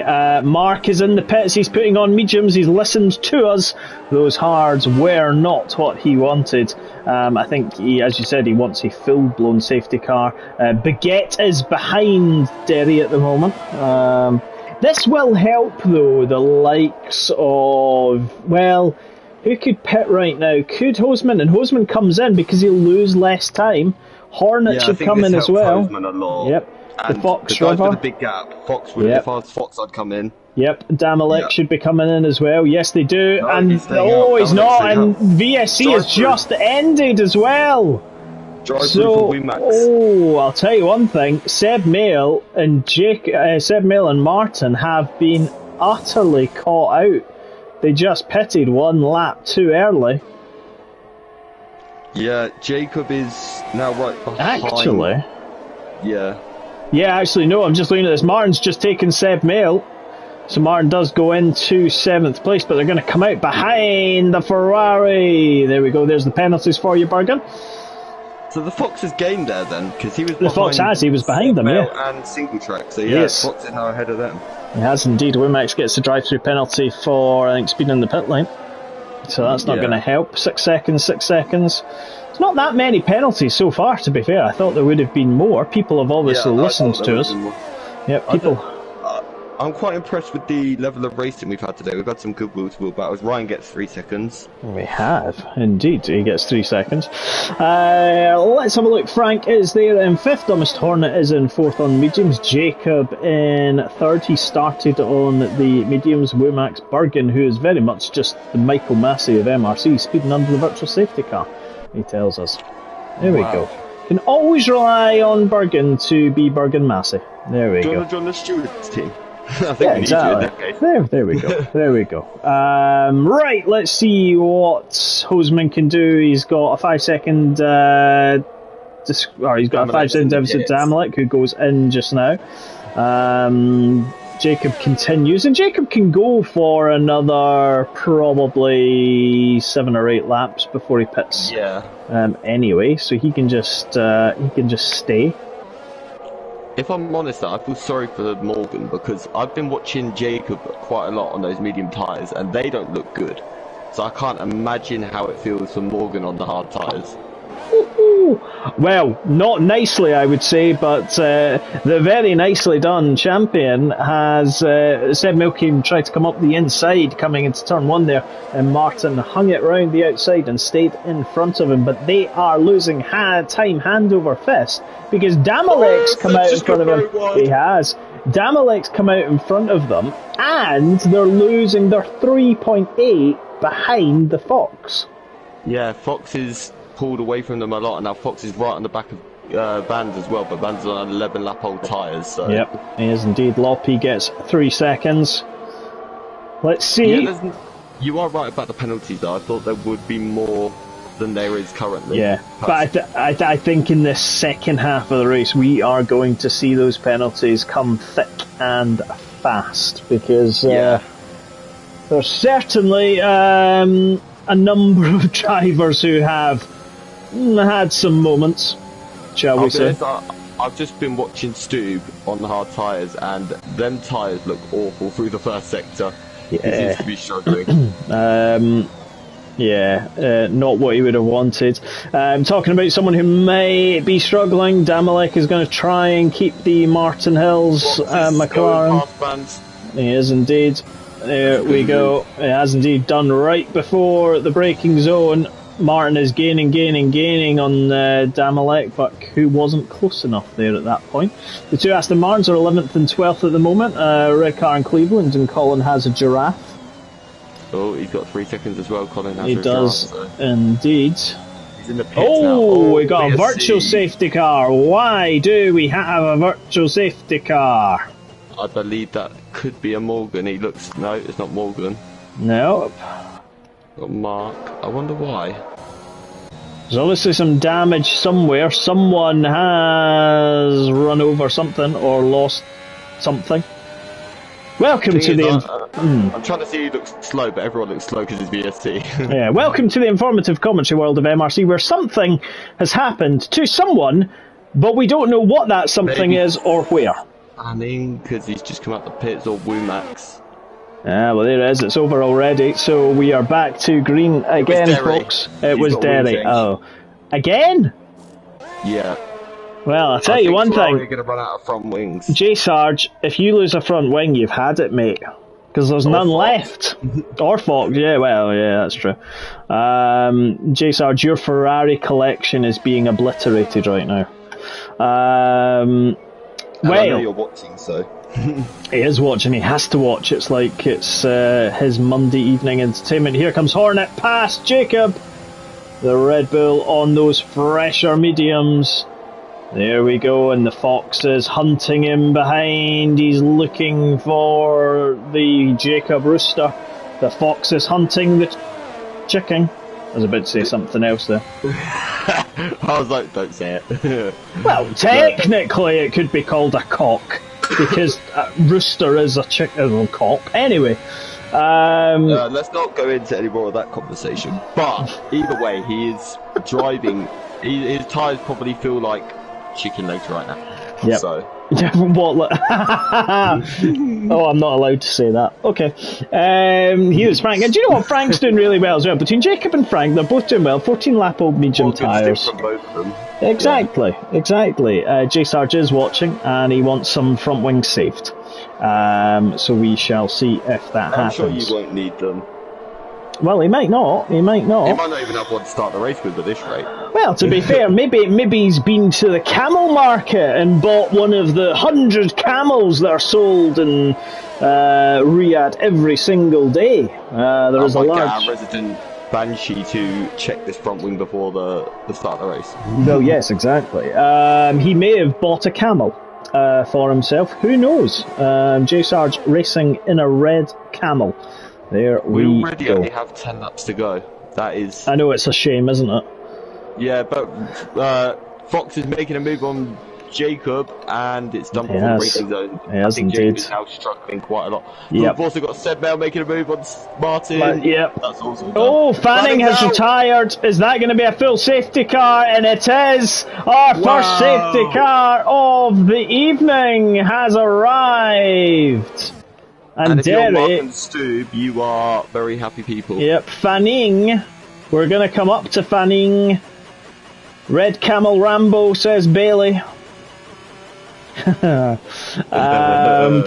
Mark is in the pits. He's putting on mediums. He's listened to us. Those hards were not what he wanted. I think he, as you said, he wants a full-blown safety car. Baguette is behind Derry at the moment. This will help, though, the likes of, well, who could pit right now? Could Hosman, and Hosman comes in because he'll lose less time. Hornet should come in as well. Hosman a lot. Yep. And the Fox the guys River. with a big gap. Fox would, if I was Fox, I'd come in. Yep, Damalek should be coming in as well. Yes, they do. No, and he's not. And VSC has just ended as well. So, I'll tell you one thing. Seb Mail and Martin have been utterly caught out. They just pitted one lap too early. Yeah, Jacob is now right behind. Actually. Yeah. Yeah, actually, no, I'm just looking at this. Martin's just taken Seb Mail. So Martin does go into 7th place, but they're going to come out behind the Ferrari. There we go. There's the penalties for you, Bergen. So the Fox has gained there then, because he was behind. The Fox has. He was behind them, yeah. And single track. So yeah, yes. Fox is now ahead of them. He has indeed. Wimax gets the drive-through penalty for, I think, speed in the pit lane. So that's not going to help. 6 seconds, 6 seconds. It's not that many penalties so far, to be fair. I thought there would have been more. People have obviously listened to us. Yep, people. I'm quite impressed with the level of racing we've had today. We've had some good wheel-to-wheel battles. Ryan gets 3 seconds. We have, indeed. He gets 3 seconds. Let's have a look. Frank is there in 5th. Dumbest Hornet is in 4th on mediums. Jacob in 3rd. He started on the mediums. Womax Bergen, who is very much just the Michael Massey of MRC, speeding under the virtual safety car, he tells us. There we go. Can always rely on Bergen to be Bergen Massey. There we go. Do you want to join the Stewards team? I think yeah, exactly. There we go. There we go. Right, let's see what Hosman can do. He's got a 5 second. He's got a 5 second deficit to Damalek, who goes in just now. Jacob continues, and Jacob can go for another probably 7 or 8 laps before he pits. Yeah. Anyway, so he can just stay. If I'm honest, I feel sorry for Morgan because I've been watching Jacob quite a lot on those medium tyres, and they don't look good. So I can't imagine how it feels for Morgan on the hard tyres. Well, not nicely, I would say, but the very nicely done champion has Seb Milking tried to come up the inside coming into turn 1 there, and Martin hung it round the outside and stayed in front of him, but they are losing time hand over fist because Damalek's come out in front of him. He has. Damalek's come out in front of them, and they're losing their 3.8 behind the Fox. Yeah, Fox is pulled away from them a lot, and now Fox is right on the back of Vans as well, but Vans is on 11 lap old tyres. So. Yep, he is indeed. Loppy gets 3 seconds. Let's see. Yeah, you are right about the penalties though. I thought there would be more than there is currently. Yeah, but I think in this second half of the race we are going to see those penalties come thick and fast because there's certainly a number of drivers who have had some moments, shall we say. I've just been watching Stube on the hard tyres, and them tyres look awful through the first sector. He seems to be struggling. Not what he would have wanted. Talking about someone who may be struggling, Damalek is going to try and keep the Martin Hills McLaren. He is indeed. There we go. It has indeed done right before the braking zone. Martin is gaining on Damalek, but who wasn't close enough there at that point. The two Aston Martins are 11th and 12th at the moment. Red car in Cleveland, and Colin has a giraffe. Oh, he's got 3 seconds as well. Colin has he does indeed. He's in the pits now. We got a virtual safety car. Why do we have a virtual safety car? I believe that could be a Morgan. No, it's not Morgan. Nope. Got Mark. I wonder why. There's obviously some damage somewhere. Someone has run over something or lost something. Welcome to the... I'm trying to see who looks slow, but everyone looks slow because it's VST. Yeah, welcome to the informative commentary world of MRC, where something has happened to someone, but we don't know what that something is or where. Fanning, because he's just come out the pits, or Woomax. Ah, well, there it is. It's over already. So we are back to green again, folks. It was Derry. Oh, again? Yeah. Well, I'll tell you one thing. You're going to run out of front wings. J Sarge, if you lose a front wing, you've had it, mate. Because there's none left. Or Fox, yeah, well, yeah, that's true. J Sarge, your Ferrari collection is being obliterated right now. I know you're watching, so. He is watching, he has to watch. It's like it's his Monday evening entertainment. Here comes Hornet past Jacob. The Red Bull on those fresher mediums. There we go, and the Fox is hunting him behind. He's looking for the Jacob Rooster. The Fox is hunting the chicken. I was about to say something else there. I was like, don't say it. Well, technically it could be called a cock, because a rooster is a chicken cock. Anyway. Let's not go into any more of that conversation. But, either way, he is driving. His tyres probably feel like chicken legs right now. Yep. So. What? Oh, I'm not allowed to say that. Okay. Here's Frank. And do you know what? Frank's doing really well as well. Between Jacob and Frank, they're both doing well. 14 lap old medium tyres. From both of them. Exactly. J Sarge is watching and he wants some front wings saved. So we shall see if that happens. I'm sure you won't need them. Well, he might not. He might not even have one to start the race with at this rate. Well, to be fair, maybe he's been to the camel market and bought one of the 100 camels that are sold in Riyadh every single day. There is a large... get our resident Banshee to check this front wing before the start of the race. Well, yes, exactly. He may have bought a camel for himself. Who knows? J Sarge racing in a red camel. There we already go. only have 10 laps to go. That is... I know, it's a shame, isn't it? Yeah, but Fox is making a move on Jacob, and it's done before the racing zone. I think Jacob is now struggling quite a lot. Yep. We've also got Seb Mail making a move on Martin. Yep. That's awesome. Oh, Fanning has retired. Is that going to be a full safety car? And it is. Our first safety car of the evening has arrived. And if you're Mark Derek, and Stoob, you are very happy people. Yep, Fanning. We're going to come up to Fanning. Red Camel Rambo, says Bailey.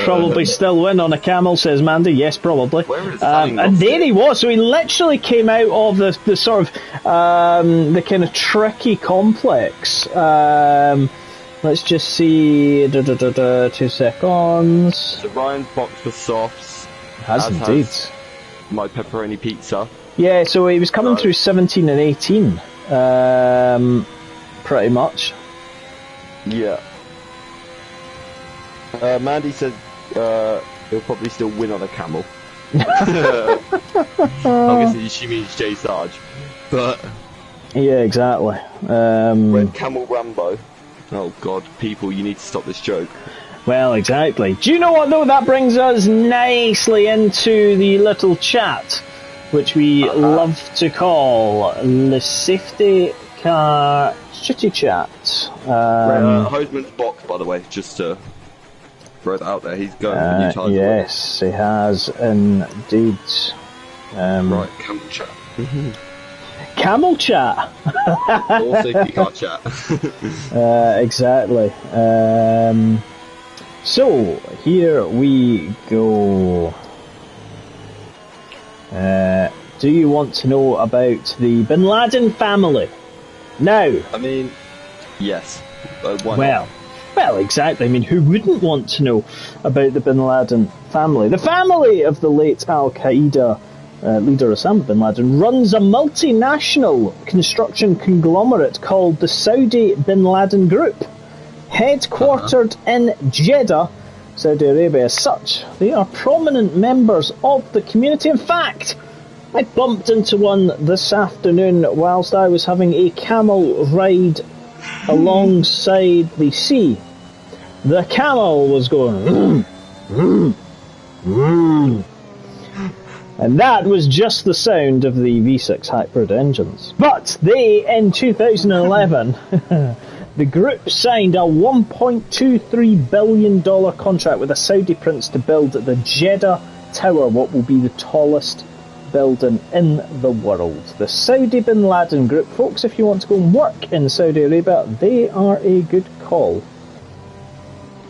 Probably still win on a camel, says Mandy. Yes, probably. Where is and there he was. So he literally came out of the sort of the kind of tricky complex. Let's just see. 2 seconds. So Ryan's box for softs. Has indeed. My pepperoni pizza. Yeah, so he was coming through 17 and 18. Pretty much. Yeah. Mandy said he'll probably still win on a camel. Obviously, she means Jay Sarge. But yeah, exactly. Red Camel Rambo. Oh God, people, you need to stop this joke. Well, exactly. Do you know what though? That brings us nicely into the little chat, which we love to call the safety car chitty chat. Hoseman's box, by the way, just to throw that out there. He's going for new tires. Yes, he has indeed. Right, camel chat. Camel chat. Or safety car chat. Exactly. So here we go. Do you want to know about the Bin Laden family? Now, I mean, yes. Why not? Well, exactly. I mean, who wouldn't want to know about the Bin Laden family? The family of the late Al-Qaeda leader Osama bin Laden runs a multinational construction conglomerate called the Saudi Bin Laden Group, headquartered in Jeddah, Saudi Arabia. As such, they are prominent members of the community. In fact, I bumped into one this afternoon whilst I was having a camel ride alongside the sea. The camel was going and that was just the sound of the V6 hybrid engines. But they, in 2011, the group signed a $1.23 billion contract with a Saudi prince to build the Jeddah Tower, what will be the tallest building in the world. The Saudi Bin Laden Group, folks, if you want to go and work in Saudi Arabia, they are a good call.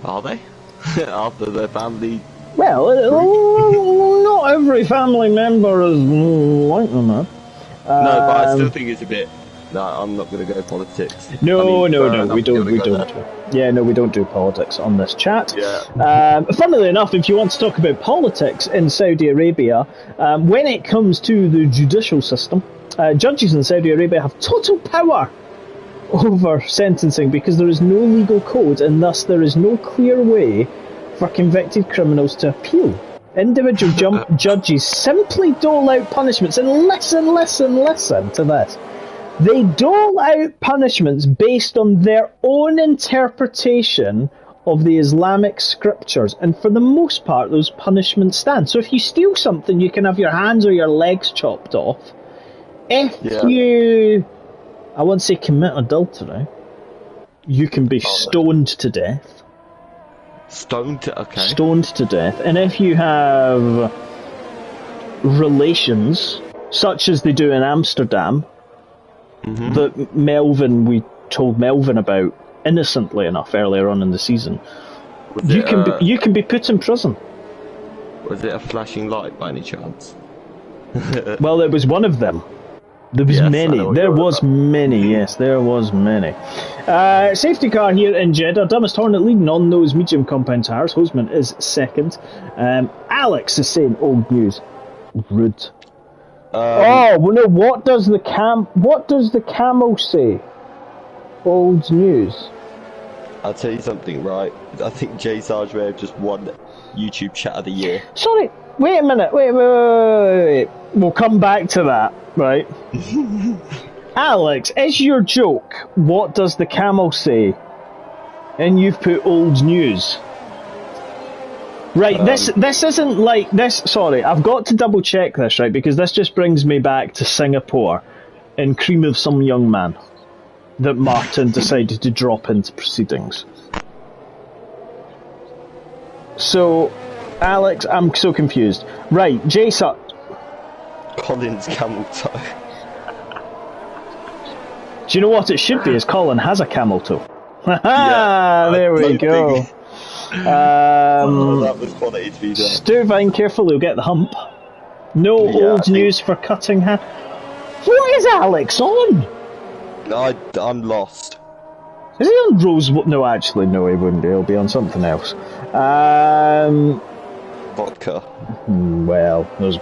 Are they? After their family? Well, not every family member is like them, man. No, but I still think it's a bit... No, I'm not going to go politics. No, we don't. Yeah, no, we don't do politics on this chat. Yeah. Funnily enough, if you want to talk about politics in Saudi Arabia, when it comes to the judicial system, judges in Saudi Arabia have total power over sentencing because there is no legal code and thus there is no clear way for convicted criminals to appeal. Individual judges simply dole out punishments, and listen to this. They dole out punishments based on their own interpretation of the Islamic scriptures, and for the most part those punishments stand. So if you steal something, you can have your hands or your legs chopped off. If you, I won't say commit adultery, you can be stoned to death. Stoned to death. And if you have relations, such as they do in Amsterdam, that we told Melvin about innocently enough earlier on in the season, you can be put in prison. Was it a flashing light by any chance? Well, it was one of them. There was many. There was many. Yes, there was many. Safety car here in Jeddah. Dumbest Hornet leading on those medium compound tires. Hoseman is second. Alex is saying old news. Rude. Well, no. What does the camel say? Old news. I'll tell you something, right? I think Jay Sarge may have just won YouTube Chat of the Year. Sorry. Wait a minute. Wait. We'll come back to that, right? Alex, is your joke, what does the camel say? And you've put old news. Right, this isn't like this. Sorry, I've got to double check this, right, because this just brings me back to Singapore and cream of some young man that Martin decided to drop into proceedings. So, Alex, I'm so confused. Right, Jason. Colin's camel toe. Do you know what it should be? Is Colin has a camel toe. Yeah, there we go. That was quality to be done. Stuvine, careful, he'll get the hump. No old news for cutting hand. What is Alex on? I'm lost. Is he on Rose? No, actually, no, he wouldn't be. He'll be on something else. Vodka. Well, there's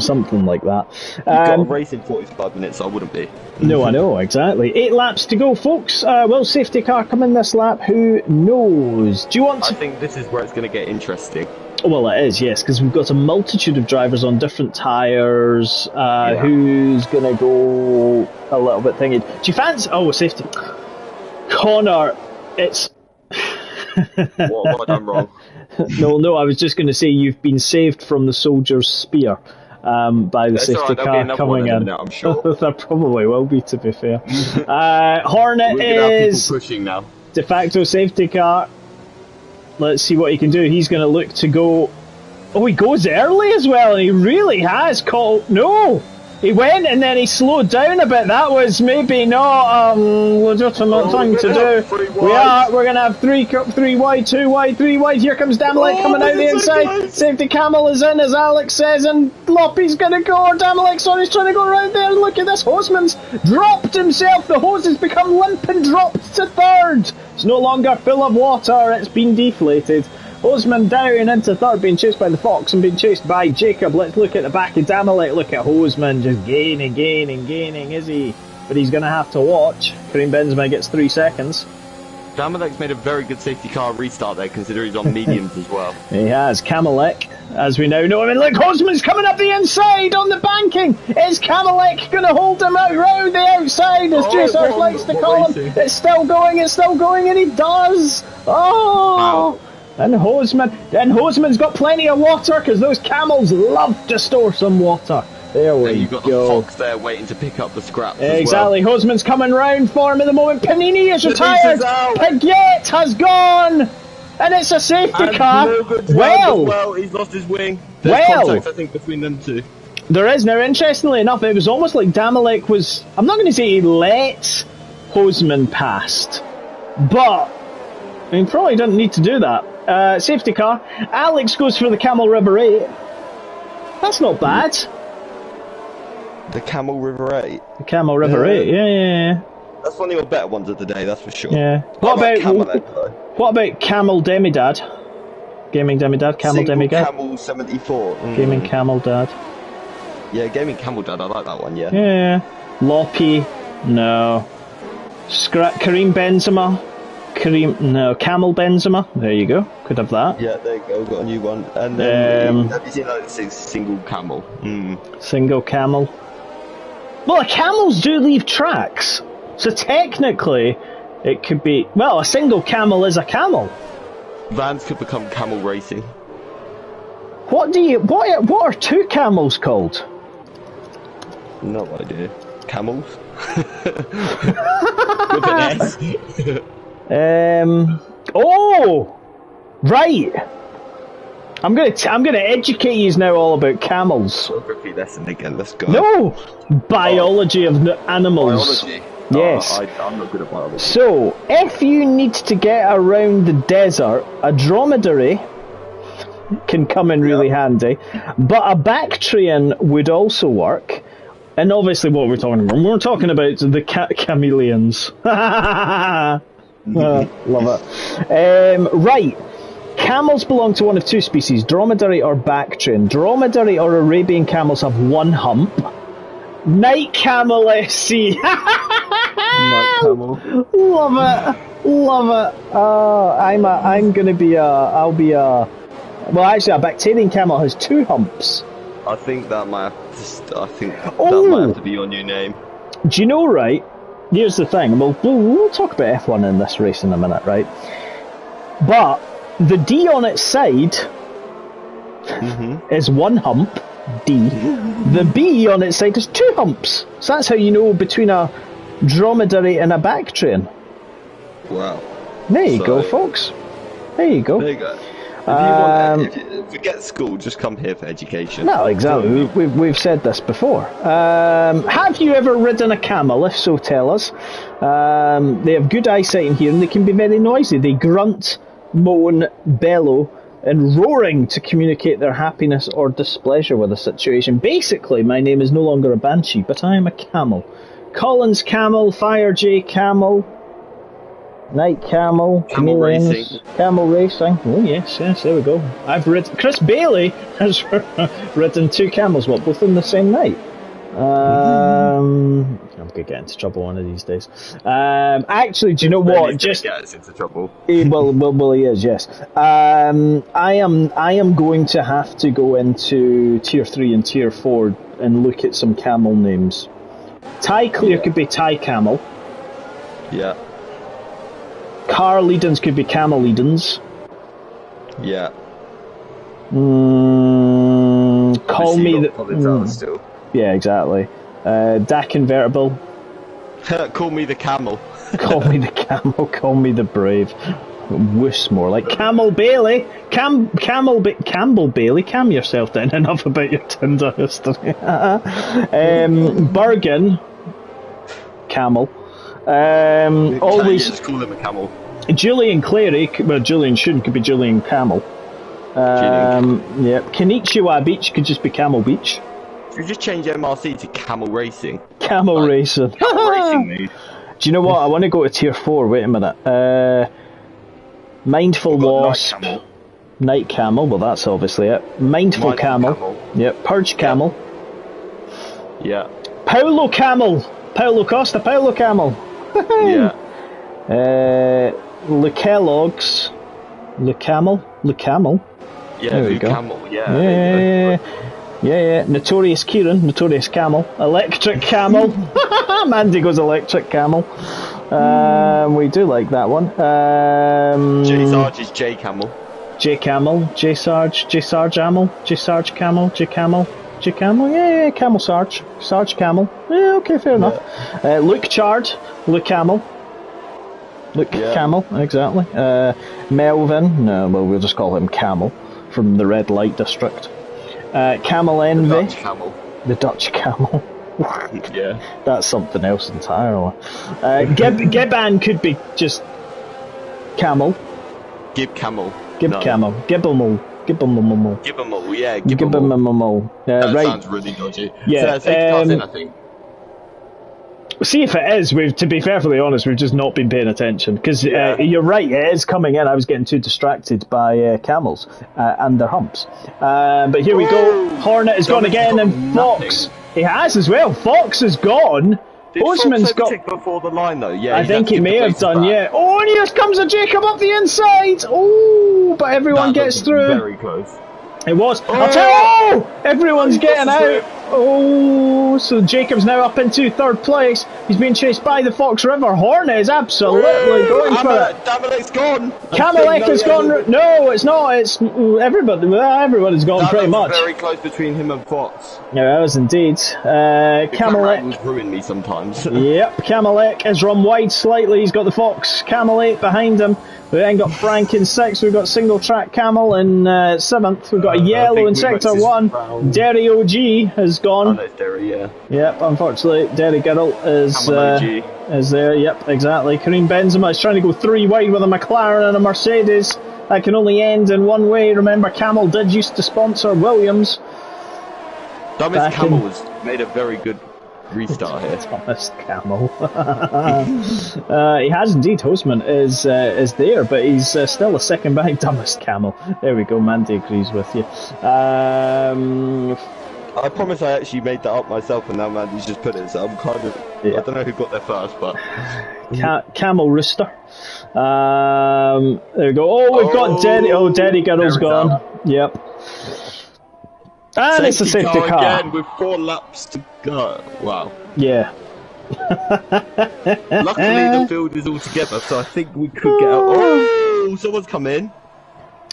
something like that. You've got a race in 45 minutes, I wouldn't be. No, I know, exactly. 8 laps to go, folks. Will safety car come in this lap? Who knows? Do you want to... I think this is where it's going to get interesting. Well, it is, yes, because we've got a multitude of drivers on different tyres. Who's going to go a little bit thingy? Do you fancy... Oh, safety... Connor, it's... What have I done wrong? No, I was just going to say you've been saved from the soldier's spear by the safety car coming in. I'm sure. There probably will be, to be fair. Hornet is pushing now. De facto safety car. Let's see what he can do. He's going to look to go... Oh, he goes early as well, and he really has caught... No! He went and then he slowed down a bit. That was maybe not legitimate thing to do. We're going to have three wide, 2 wide, 3 wide. Here comes Damalek coming out the inside. Safety Camel is in, as Alex says, and Loppy's going to go. Damalek, sorry, he's trying to go around there. Look at this. Hosman's dropped himself. The hose has become limp and dropped to third. It's no longer full of water. It's been deflated. Hosman down into third, being chased by the Fox and being chased by Jacob. Let's look at the back of Damalek. Look at Hosman just gaining, is he? But he's going to have to watch. Karim Benzema gets 3 seconds. Damalek's made a very good safety car restart there, considering he's on mediums as well. He has. Kamalek, as we now know him. And look, Hosman's coming up the inside on the banking. Is Kamalek going to hold him out round the outside as Jason likes to call him? It's still going, and he does. Oh! Wow. And Hosman's got plenty of water because those camels love to store some water. There we go. You've got the Fox there waiting to pick up the scraps. Exactly. As well. Hosman's coming round for him at the moment. Panini is retired. Paget has gone. And it's a safety car. Well, he's lost his wing. There's contact, I think, between them two. There is. Now, interestingly enough, it was almost like Damalek was... I'm not going to say he let Hosman past, but he probably didn't need to do that. Safety car. Alex goes for the Camel River 8. That's not bad. The Camel River 8? The Camel River 8, yeah. That's one of your better ones of the day, that's for sure. Yeah. What about Camel Demidad? Gaming Demidad, Camel Demidad? Camel 74. Gaming Camel Dad. Yeah, Gaming Camel Dad, I like that one, yeah. Yeah. Loppy, no. Karim Benzema. Camel Benzema. There you go. Could have that. Yeah, there you go. Got a new one. And then have you seen like single camel? Single camel. Well, camels do leave tracks, so technically, it could be. Well, a single camel is a camel. Vans could become camel racing. What are 2 camels called? No idea. Camels. With an S. Oh, right. I'm gonna educate you now all about camels. Geography lesson again. Let's go. No, biology of animals. Biology. Yes. I'm not good at biology. So, if you need to get around the desert, a dromedary can come in really handy, but a Bactrian would also work. And obviously, what we're talking about? We're talking about the chameleons. Love it. Right. Camels belong to one of 2 species, dromedary or Bactrian. Dromedary or Arabian camels have 1 hump. Night camel SC. Night camel. Love it. I'm gonna be I'll be a... Well, actually, a Bactrian camel has 2 humps. I think that might have to be your new name. Do you know, right? here's the thing. We'll talk about F1 in this race in a minute, right? But the D on its side is one hump, D. The B on its side is two humps. So that's how you know between a dromedary and a back train. Wow. There you go, folks. There you go. There you go. If you forget school, just come here for education. No, exactly. We've said this before. Have you ever ridden a camel? If so, tell us. They have good eyesight in here, and they can be very noisy. They grunt, moan, bellow, and roaring to communicate their happiness or displeasure with a situation. Basically, my name is no longer a banshee, but I am a camel. Collins camel, Fire J camel, Night camel, Camel racing. Camel racing. Oh yes, there we go. I've ridden. Chris Bailey has ridden two camels. What, both in the same night? I'm gonna get into trouble one of these days. Actually, do you know what? Just get us into trouble. Well, he is. Yes. I am going to have to go into tier 3 and tier 4 and look at some camel names. Ty Clear could be Ty Camel. Yeah. Carl Edens could be Camel Edens. Yeah. Call me the. Still. Yeah, exactly. Dak Convertible. Call me the camel. Call me the camel. Call me the brave. Woos more like Camel Bailey. Campbell Bailey. Calm yourself down. Enough about your Tinder history. Bergen. Camel. Always just call him a camel. Julian Clary, well, Julian Shun could be Julian Camel. Yep. Konnichiwa Beach could just be Camel Beach. You just change MRC to Camel Racing. Camel Racing. Camel Racing, mate. Do you know what? I want to go to tier 4. Wait a minute. Mindful Wasp. Night Camel. Well, that's obviously it. Mindful Camel. Yep. Purge Camel. Yeah. Paulo Camel. Paulo Costa. Paulo Camel. Yeah. Le Kellogg's. Le Camel. Yeah, there we go. Camel. Yeah. Yeah. Notorious Kieran. Notorious Camel. Electric Camel. Mandy goes Electric Camel. We do like that one. J Sarge is J Camel. J Camel. J Sarge. J Sarge Amel. J Sarge Camel. J Camel. J Camel. Yeah. Camel Sarge. Sarge Camel. Yeah. Okay. Fair enough. Luke Chard. Luke Camel. Luke Camel. Exactly. Melvin. No. Well, we'll just call him Camel from the Red Light District. Camel Envy. The Dutch Camel. The Dutch Camel. Yeah. That's something else entirely. Giban could be just Camel. Gib Camel. Camel. Gibbamal. Yeah, Gibbamal. That right. sounds really dodgy. Yeah. So, I think. See if it is. To be perfectly honest, we've just not been paying attention because you're right. It is coming in. I was getting too distracted by camels and their humps. But here we go. Hornet has gone again, and Fox. He has as well. Fox has gone. Osman's got before the line though. Yeah, I think he may have done. Yeah. Oh, and here comes a Jacob up the inside. Oh, but everyone gets through. Very close. It was. I'll tell you. Oh, everyone's getting out. Oh, so Jacob's now up into third place. He's being chased by the Fox River. Hornet is absolutely going for it. Damalek's gone. Camelec has gone. No, it's not. It's everybody. Everybody's gone pretty much. Very close between him and Fox. Yeah, it was indeed. Camelec ruin me sometimes. Yep, Camelec has run wide slightly. He's got the Fox Camel 8 behind him. We then got Frank in 6th. We've got Single Track Camel in 7th. We've got a yellow in Sector 1. Derry OG has gone. Oh, no, it's Derry, yeah. Yep, unfortunately, Derry Girl is there. Yep, exactly. Kareem Benzema is trying to go 3 wide with a McLaren and a Mercedes. That can only end in one way. Remember, Camel did used to sponsor Williams. Dumbest Camel has made a very good restart here. Thomas Camel. He has indeed. Hostman is there, but he's still a second behind Dumbest Camel. There we go. Mandy agrees with you. I promise I actually made that up myself, and now Mandy's just put it. So I'm kind of. I don't know who got there first, but Camel Rooster. There we go. Oh, we've got Derry. Oh, Derry Girl's gone. Out. Yep. And it's a safety car again with 4 laps to go. Wow. Yeah. Luckily, the field is all together, so I think we could get out. Oh, someone's come in.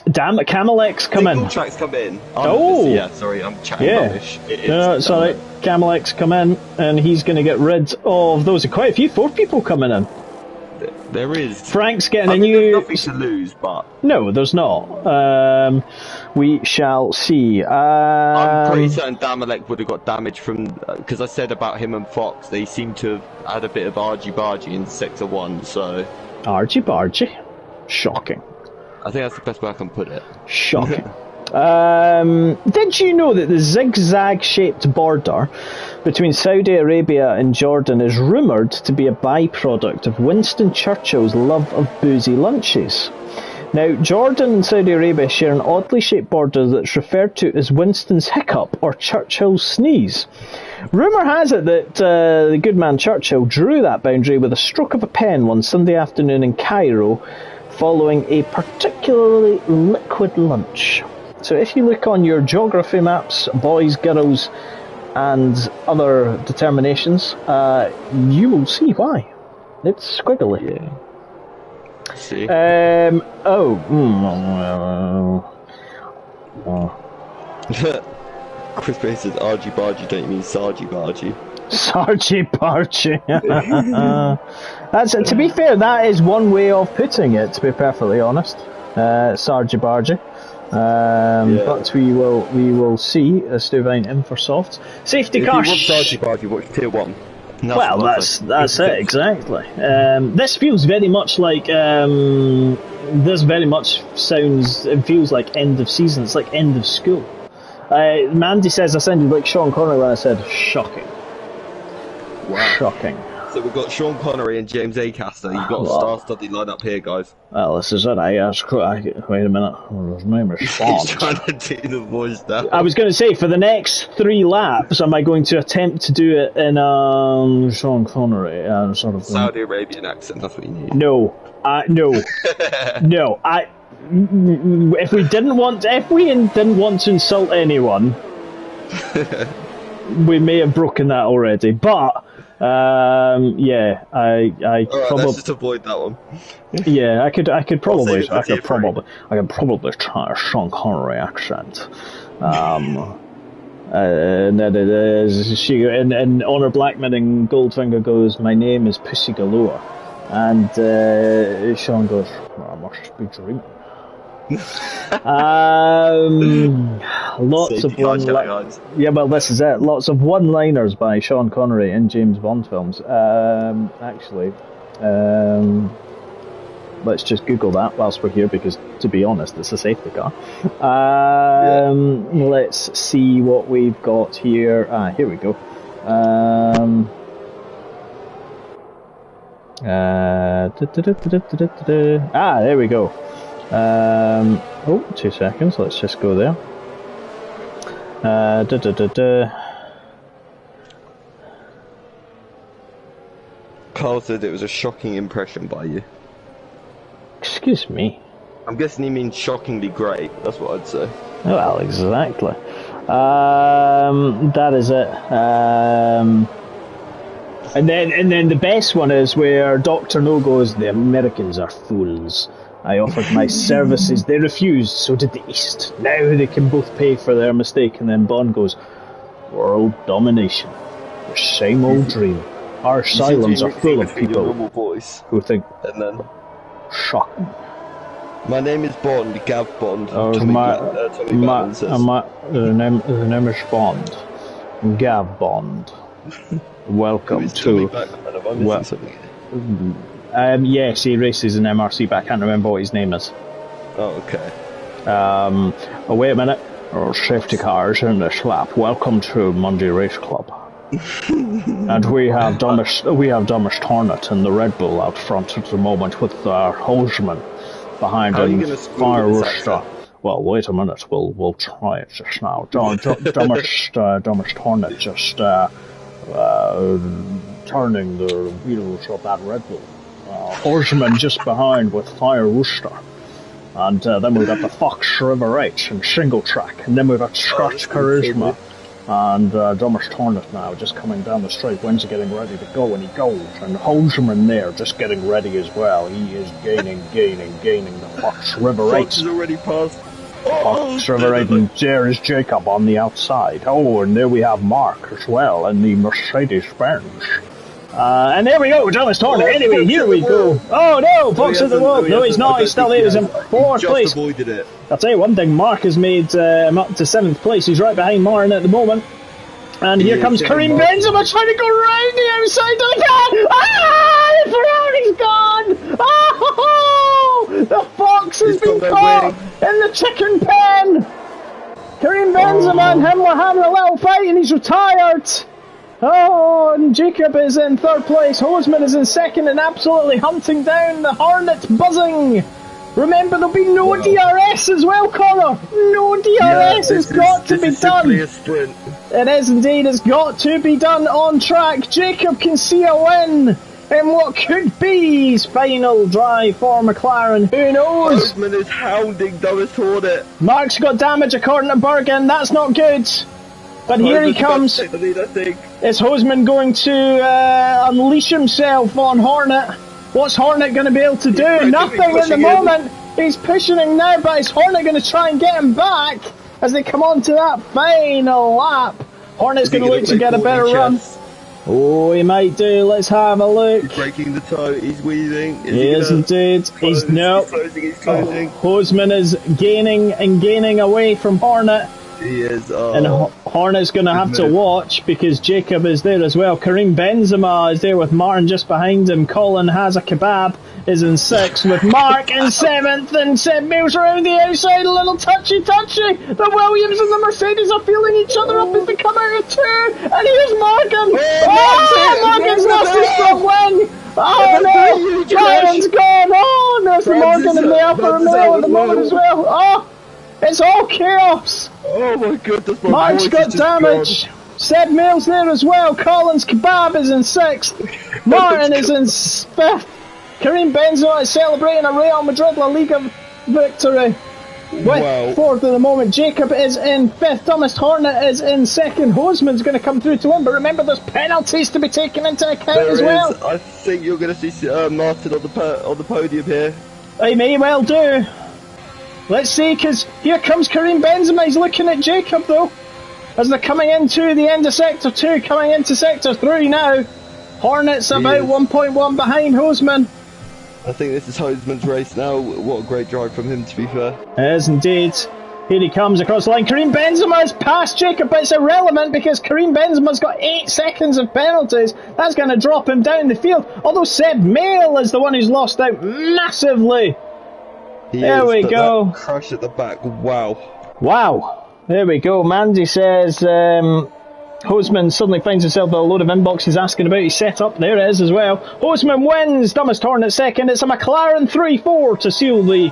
Damn it, Camelx come in. Track's come in. Yeah, sorry, I'm chatting rubbish. No, it's alright. Camelx come in, and he's going to get rid of those. Quite a few 4 people coming in. There is. Frank's getting a new. There's nothing to lose, but no, there's not. We shall see. I'm pretty certain Damalek would have got damage from because I said about him and Fox. They seem to have had a bit of argy-bargy in Sector 1, so argy-bargy, shocking. I think that's the best way I can put it. Shocking. Did you know that the zigzag-shaped border between Saudi Arabia and Jordan is rumoured to be a byproduct of Winston Churchill's love of boozy lunches? Now, Jordan and Saudi Arabia share an oddly shaped border that's referred to as Winston's hiccup or Churchill's sneeze. Rumour has it that the good man Churchill drew that boundary with a stroke of a pen one Sunday afternoon in Cairo following a particularly liquid lunch. So if you look on your geography maps, boys, girls, and other determinations, you will see why. It's squiggly. Yeah. See? Chris Bay says argy-bargy, don't you mean sargy-bargy? Sargy-bargy. That's to be fair, that is one way of putting it, to be perfectly honest. Sargy-bargy. But we will see as to find in for softs. Safety car. If you want sargy-bargy, watch Tier 1. Well, that's it, exactly. This feels very much like, this very much sounds, it feels like end of season, it's like end of school. Mandy says I sounded like Sean Connery when I said shocking. Wow. Shocking. So we've got Sean Connery and James Acaster. You've got a star-studded lineup here, guys. Well, this is it. Wait a minute. His name is Bond. He's trying to do the voice now. I was going to say, for the next 3 laps, am I going to attempt to do it in Sean Connery sort of Saudi Arabian accent? That's what you need. No, no, no. If we didn't want to insult anyone, we may have broken that already. But yeah, I probably let's just avoid that one. Yeah, I could probably try a Sean Connery accent. And then it is and Honor Blackman and Goldfinger goes, "My name is Pussy Galore," and Sean goes, "I must be dreaming." Lots of yeah, well, this is it. Lots of one-liners by Sean Connery in James Bond films. Actually, let's just Google that whilst we're here, because to be honest, it's a safety car. Let's see what we've got here. Here we go. There we go. 2 seconds, let's just go there. Carl said it was a shocking impression by you. Excuse me? I'm guessing he means shockingly great, that's what I'd say. Well, exactly. That is it. And then the best one is where Dr. No goes, "The Americans are fools. I offered my services, they refused, so did the East. Now they can both pay for their mistake." And then Bond goes, "World domination. The same old dream. Our asylums are full of people who think..." And then... Shocking. "My name is Bond, Gav Bond." The name is Bond. Gav Bond. Welcome to... yes, he races in MRC, but I can't remember what his name is. Oh, okay. Wait a minute. Safety cars in this lap. Welcome to Monday Race Club. And we have Thomas Hornet in the Red Bull out front at the moment with Holzman behind him. Fire Worcester. Well, wait a minute. We'll try it just now. Thomas Hornet just turning the wheels of that Red Bull. Horseman just behind with Fire Worcester. And then we've got the Fox River H and Single Track. And then we've got Scotch Charisma And Dumbest Hornet now just coming down the straight. When's he getting ready to go? And he goes. And Holzman there just getting ready as well. He is gaining. The Fox River 8. Fox is already passed. Fox River 8, and there is Jacob on the outside. Oh, and there we have Mark as well in the Mercedes-Benz. And there we go, Dumbest Hornet. Anyway, here we go. Oh no, Fox at the wall. No, he's not. He's still there. He's in 4th place. Avoided it. I'll tell you one thing, Mark has made him up to 7th place. He's right behind Martin at the moment. And here comes Karim Benzema trying to go round the outside of the car. Ah! The Ferrari's gone! Oh! The Fox has been caught in the chicken pen! Karim Benzema and him were having a little fight and he's retired. Oh, and Jacob is in 3rd place. Hosman is in 2nd and absolutely hunting down the Hornet, buzzing. Remember, there'll be no DRS as well, Connor. No DRS has got to be done. A sprint. It is indeed. It's got to be done on track. Jacob can see a win in what could be his final drive for McLaren. Who knows? Hosman is hounding Dumbest Hornet. Mark's got damage according to Bergen. That's not good. But here he comes. Take the lead, I think. Is Hosman going to unleash himself on Hornet? What's Hornet going to be able to do? Nothing at the moment. He's pushing him now, but is Hornet going to try and get him back as they come on to that final lap? Hornet's going to look to get a better run. Oh, he might do. Let's have a look. He's breaking the toe. He's weaving. He is indeed. He's no. He's closing. Hosman is gaining away from Hornet. He is. And Hornet's going to have to watch because Jacob is there as well. Karim Benzema is there with Martin just behind him. Colin has a kebab is in 6th with Mark in 7th, and Seb Mills around the outside, a little touchy. The Williams and the Mercedes are feeling each other up as they come out of 2, and here's Morgan. Morgan's lost his front wing. Oh no, Ryan's gone. Oh, there's the Morgan in the Alfa Romeo at the moment as well. Oh, it's all chaos. Oh my goodness, Mark's got damage. Seb Mills there as well. Colin's kebab is in 6th. Martin is in 5th. Karim Benzema is celebrating a Real Madrid La Liga victory with 4th at the moment. Jacob is in 5th. Dumbest Hornet is in 2nd. Hosman's going to come through to win, but remember there's penalties to be taken into account as well. I think you're going to see Martin on the podium here. He may well do. Let's see, because here comes Karim Benzema. He's looking at Jacob though, as they're coming into the end of Sector 2, coming into Sector 3 now. Hornet's about 1.1 behind Hosman. I think this is Hosman's race now. What a great drive from him, to be fair. It is indeed. Here he comes across the line. Karim Benzema has passed Jacob, but it's irrelevant because Karim Benzema's got 8 seconds of penalties. That's going to drop him down the field. Although Seb Mail is the one who's lost out massively. There we go. That crash at the back. Wow. There we go. Mandy says Hosman suddenly finds himself with a load of inboxes asking about his setup. There it is as well. Hosman wins. Dumbest Hornet 2nd. It's a McLaren 3-4 to seal the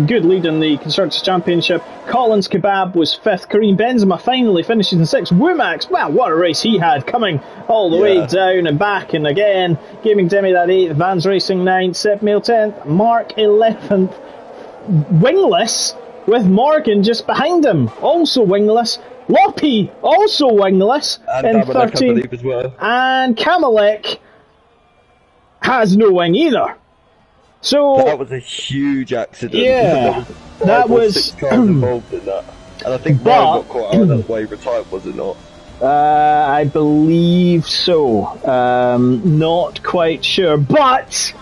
good lead in the Constructors' Championship. Collins Kebab was 5th. Karim Benzema finally finishes in 6th. Womax, well, what a race he had, coming all the way down and back and again. Gaming Demi that 8th. Vans Racing 9th. Seb Mail 10th. Mark 11th. Wingless with Morgan just behind him. Also wingless. Loppy, also wingless, in 13th, as well. And Kamalek has no wing either. So that was a huge accident. Yeah, that was 6 cars involved in that, and I think Brian got caught out of that way. Retired, was it not? I believe so. Not quite sure, but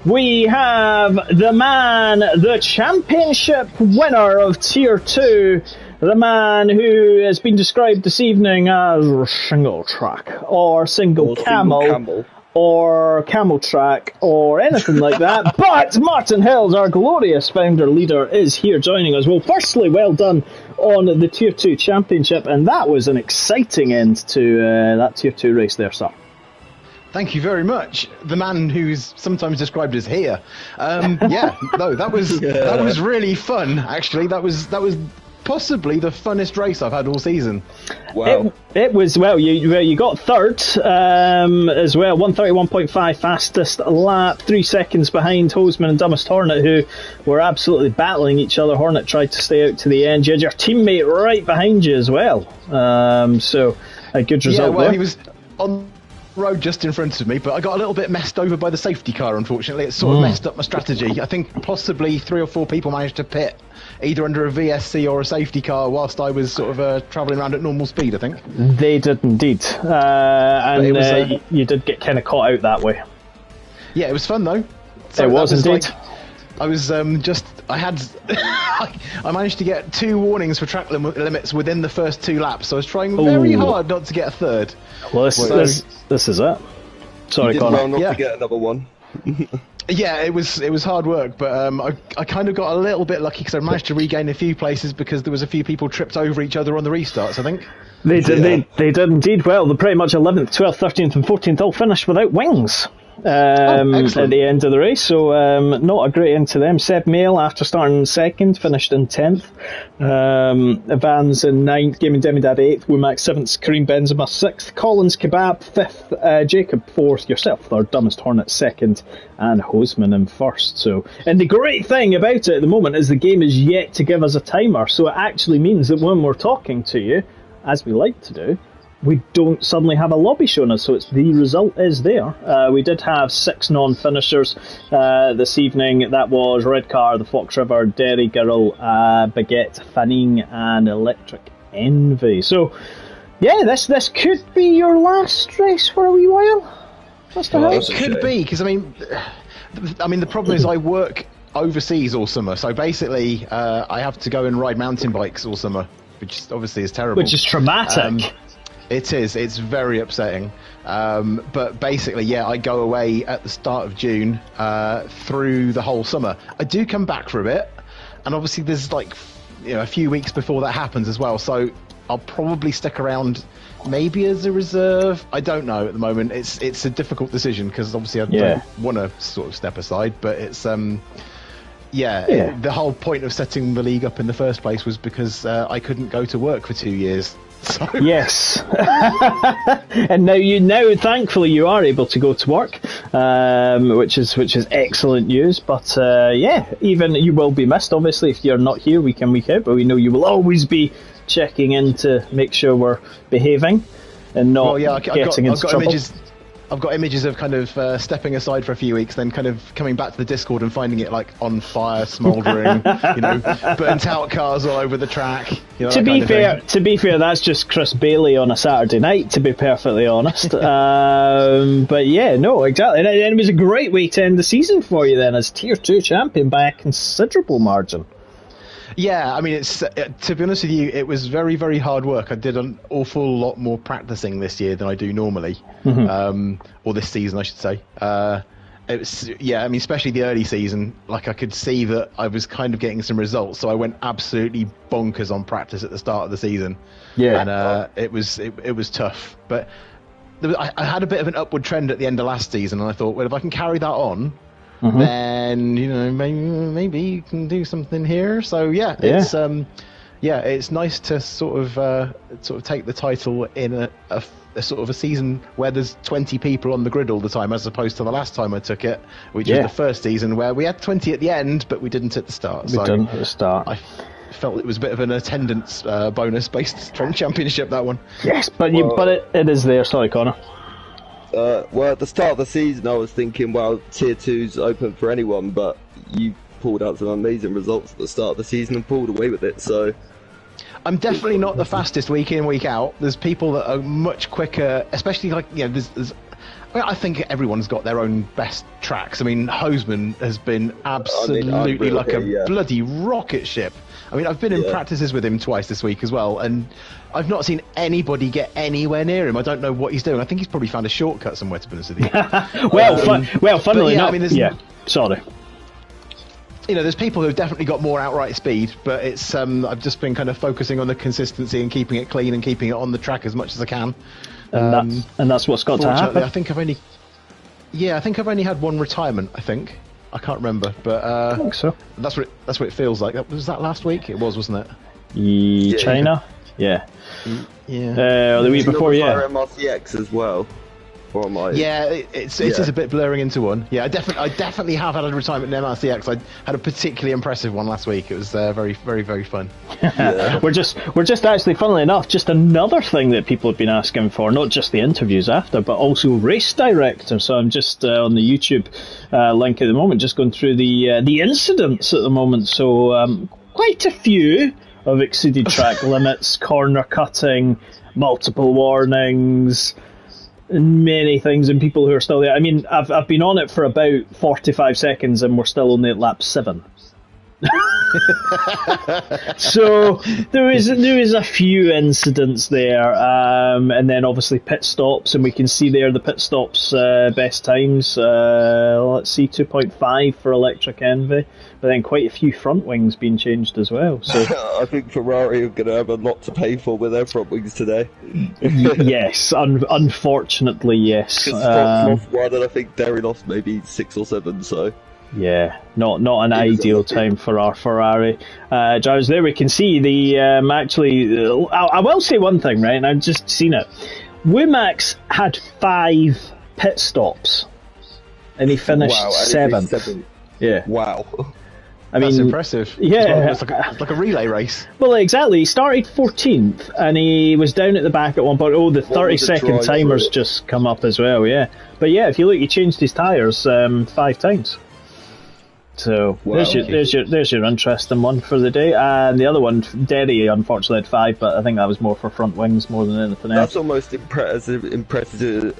we have the man, the championship winner of Tier 2. The man who has been described this evening as single track, or single camel, or camel track, or anything like that. But Martin Hills, our glorious founder leader, is here joining us. Well, firstly, well done on the Tier 2 Championship, and that was an exciting end to that Tier 2 race there, sir. Thank you very much. The man who's sometimes described as here. That was really fun. Actually, that was possibly the funnest race I've had all season. Wow. It was, well, you got third as well, 131.5 fastest lap, 3 seconds behind Hosman and Dumbest Hornet, who were absolutely battling each other. Hornet tried to stay out to the end. You had your teammate right behind you as well. So a good result there. He was on the road just in front of me, but I got a little bit messed over by the safety car, unfortunately. It sort of messed up my strategy. I think possibly 3 or 4 people managed to pit either under a VSC or a safety car whilst I was sort of travelling around at normal speed, I think. They did indeed. And you did get kind of caught out that way. Yeah, it was fun though. So it was indeed. I was I managed to get 2 warnings for track limits within the first 2 laps, so I was trying very hard not to get a third. Well, this is it. Sorry, you did Connor. well not to get another one. Yeah, it was hard work, but I kind of got a little bit lucky because I managed to regain a few places because there was a few people tripped over each other on the restarts, I think. They did indeed well. They're pretty much 11th, 12th, 13th and 14th all finished without wings at the end of the race, so not a great end to them. Seb Mail, after starting second, finished in 10th. Vans in 9th, Gaming Demidad 8th, Womack 7th, Kareem Benzema 6th, Collins Kebab 5th, Jacob 4th, yourself 3rd, Dumbest Hornet 2nd, and Hosman in 1st. So, and the great thing about it at the moment is the game is yet to give us a timer, so it actually means that when we're talking to you, as we like to do, we don't suddenly have a lobby showing us, so it's the result is there. We did have 6 non-finishers this evening. That was Red Car, the Fox River, Derry Girl, Baguette, Fanning, and Electric Envy. So, yeah, this could be your last race for a wee while. It could be, because I mean, the problem is I work overseas all summer, so basically I have to go and ride mountain bikes all summer, which obviously is terrible. Which is traumatic. It is. It's very upsetting. But basically, yeah, I go away at the start of June through the whole summer. I do come back for a bit, and obviously there's a few weeks before that happens as well. So I'll probably stick around, maybe as a reserve. I don't know at the moment. It's a difficult decision because obviously I don't want to sort of step aside, but it's the whole point of setting the league up in the first place was because I couldn't go to work for 2 years. So. Yes, and now thankfully you are able to go to work, which is excellent news. But even you will be missed. Obviously, if you're not here week in week out, but we know you will always be checking in to make sure we're behaving and not getting into trouble. I've got images of kind of stepping aside for a few weeks, then kind of coming back to the Discord and finding it like on fire, smouldering, burnt out cars all over the track. To be fair, that's just Chris Bailey on a Saturday night. To be perfectly honest, but yeah, no, exactly, and it was a great way to end the season for you then as Tier 2 champion by a considerable margin. Yeah, I mean, it's to be honest with you, it was very, very hard work. I did an awful lot more practicing this year than I do normally, or this season, I should say. It was, I mean, especially the early season, like I could see that I was kind of getting some results, so I went absolutely bonkers on practice at the start of the season. Yeah, and it was tough, but I had a bit of an upward trend at the end of last season, and I thought, well, if I can carry that on. Then maybe you can do something here. So it's nice to sort of take the title in a sort of a season where there's 20 people on the grid all the time, as opposed to the last time I took it, which was the first season where we had 20 at the end, but we didn't at the start. I felt it was a bit of an attendance bonus based from championship, that one. Yes, but it is there. Sorry, Connor. Well, at the start of the season, I was thinking, well, Tier 2's open for anyone, but you pulled out some amazing results at the start of the season and pulled away with it, so... I'm definitely not the fastest week in, week out. There's people that are much quicker, especially I think everyone's got their own best tracks. I mean, Hosman has been absolutely a bloody rocket ship. I mean, I've been in practices with him twice this week as well, and I've not seen anybody get anywhere near him. I don't know what he's doing. I think he's probably found a shortcut somewhere, to be honest with you. Funnily enough, sorry. There's people who've definitely got more outright speed, but it's I've just been kind of focusing on the consistency and keeping it clean and keeping it on the track as much as I can. And that's what's got to happen. I think I've only had one retirement. I can't remember, but I think so. That's what it feels like. Was that last week? It was, wasn't it? China? Yeah. Yeah. The week before, yeah. MRCX as well. Yeah, it's a bit blurring into one. Yeah, I definitely have had a retirement in MRCX. I had a particularly impressive one last week. It was very, very, very fun. We're just actually, funnily enough, just another thing that people have been asking for, not just the interviews after, but also race director. So I'm just on the YouTube link at the moment, just going through the incidents at the moment. So quite a few have exceeded track limits, corner cutting, multiple warnings, and many things, and people who are still there. I mean, I've been on it for about 45 seconds and we're still only at lap 7. So there is a few incidents there, and then obviously pit stops, and we can see there the pit stops best times. Let's see, 2.5 for Electric Envy, but then quite a few front wings being changed as well. So I think Ferrari are going to have a lot to pay for with their front wings today. Yes, unfortunately, yes. Because lost one, and I think Derry lost maybe 6 or 7. So. Yeah, not an ideal time for our Ferrari drivers. There we can see the I will say one thing, right? And I've just seen it. Womack's had 5 pit stops, and he finished 7th. Yeah. Wow. That's impressive. Yeah, it's like a relay race. Well, exactly. He started 14th, and he was down at the back at one point. Oh, the 30-second timer's just come up as well. Yeah, but yeah, if you look, he changed his tyres 5 times. So there's your interesting one for the day. And the other one, Derry, unfortunately had 5, but I think that was more for front wings more than anything else. That's almost impressive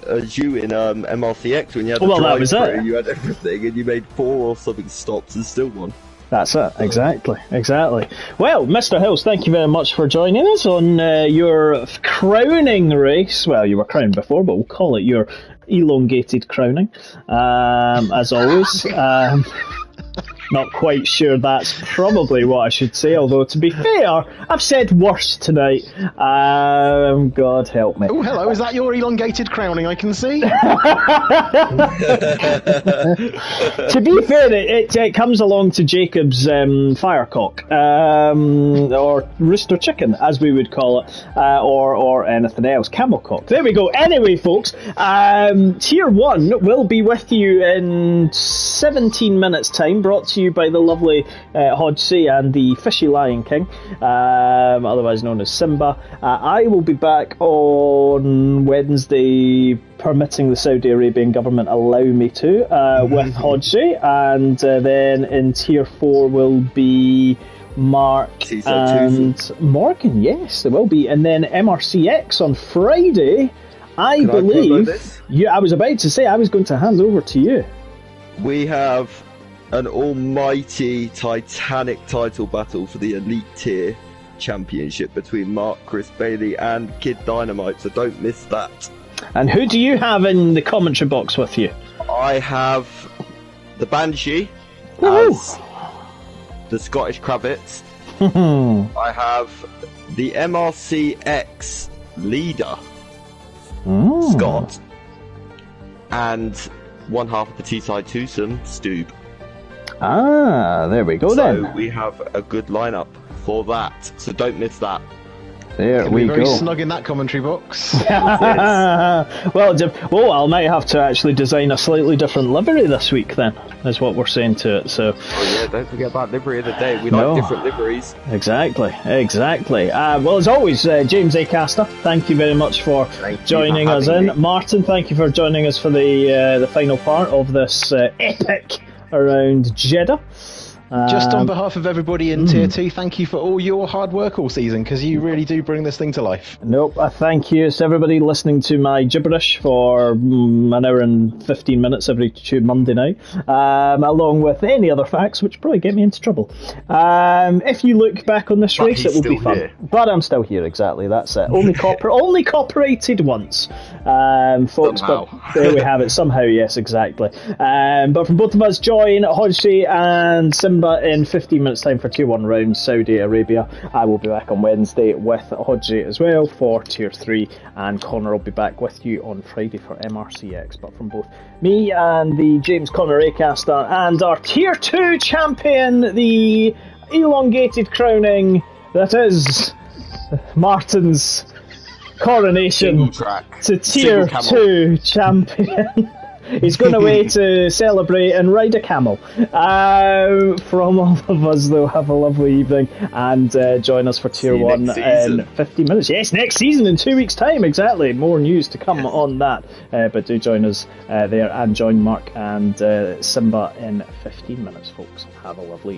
as you in MRCX when you had the that was it. You had everything, and you made 4 or something stops and still won. That's it, exactly. Well, Mr. Hills, thank you very much for joining us on your crowning race. Well, you were crowned before, but we'll call it your elongated crowning, as always. Not quite sure that's probably what I should say, although to be fair, I've said worse tonight. God help me. Oh, hello, is that your elongated crowning I can see? To be fair, it comes along to Jacob's firecock, or rooster chicken, as we would call it, or anything else, camel cock. There we go. Anyway, folks, Tier 1 will be with you in 17 minutes' time, brought to you by the lovely Hodgsey and the Fishy Lion King, otherwise known as Simba. I will be back on Wednesday, permitting the Saudi Arabian government allow me to, with Hodgsey, and then in Tier 4 will be Mark and Morgan. Yes, there will be, and then MRCX on Friday. I believe I was about to say I was going to hand over to you. We have an almighty Titanic title battle for the Elite Tier Championship between Mark, Chris Bailey and Kid Dynamite, so don't miss that. And who do you have in the commentary box with you? I have the Banshee as the Scottish Kravitz. I have the MRCX leader, Scott, and one half of the Teesside twosome, Stoob. There we go then. So we have a good lineup for that, so don't miss that. There we go. Very snug in that commentary box. Well, I might have to actually design a slightly different livery this week then, is what we're saying to it. So. Oh yeah, don't forget about livery of the day. We like different liveries. Exactly. Well, as always, James Acaster, thank you very much for joining us in. Martin, thank you for joining us for the final part of this epic around Jeddah. Just on behalf of everybody in Tier 2, thank you for all your hard work all season, because you really do bring this thing to life. Nope, thank you to everybody listening to my gibberish for an hour and 15 minutes every Monday night, along with any other facts which probably get me into trouble. If you look back on this race, it will be fun. Here. But I'm still here, exactly, that's it. Only cooperated once, folks, somehow. But there we have it, somehow, yes, exactly. But from both of us, join Hodgsey and Simba in 15 minutes time for Tier 1 round Saudi Arabia. I will be back on Wednesday with Hodgsey as well for Tier 3, and Connor will be back with you on Friday for MRCX. But from both me and the James Connor Acaster and our Tier 2 champion, the elongated crowning that is Martin's coronation to Tier 2 champion. He's going away to celebrate and ride a camel. From all of us, though, have a lovely evening and join us for Tier 1 in 15 minutes. Yes, next season in 2 weeks' time, exactly. More news to come on that. But do join us there and join Mark and Simba in 15 minutes, folks. Have a lovely evening.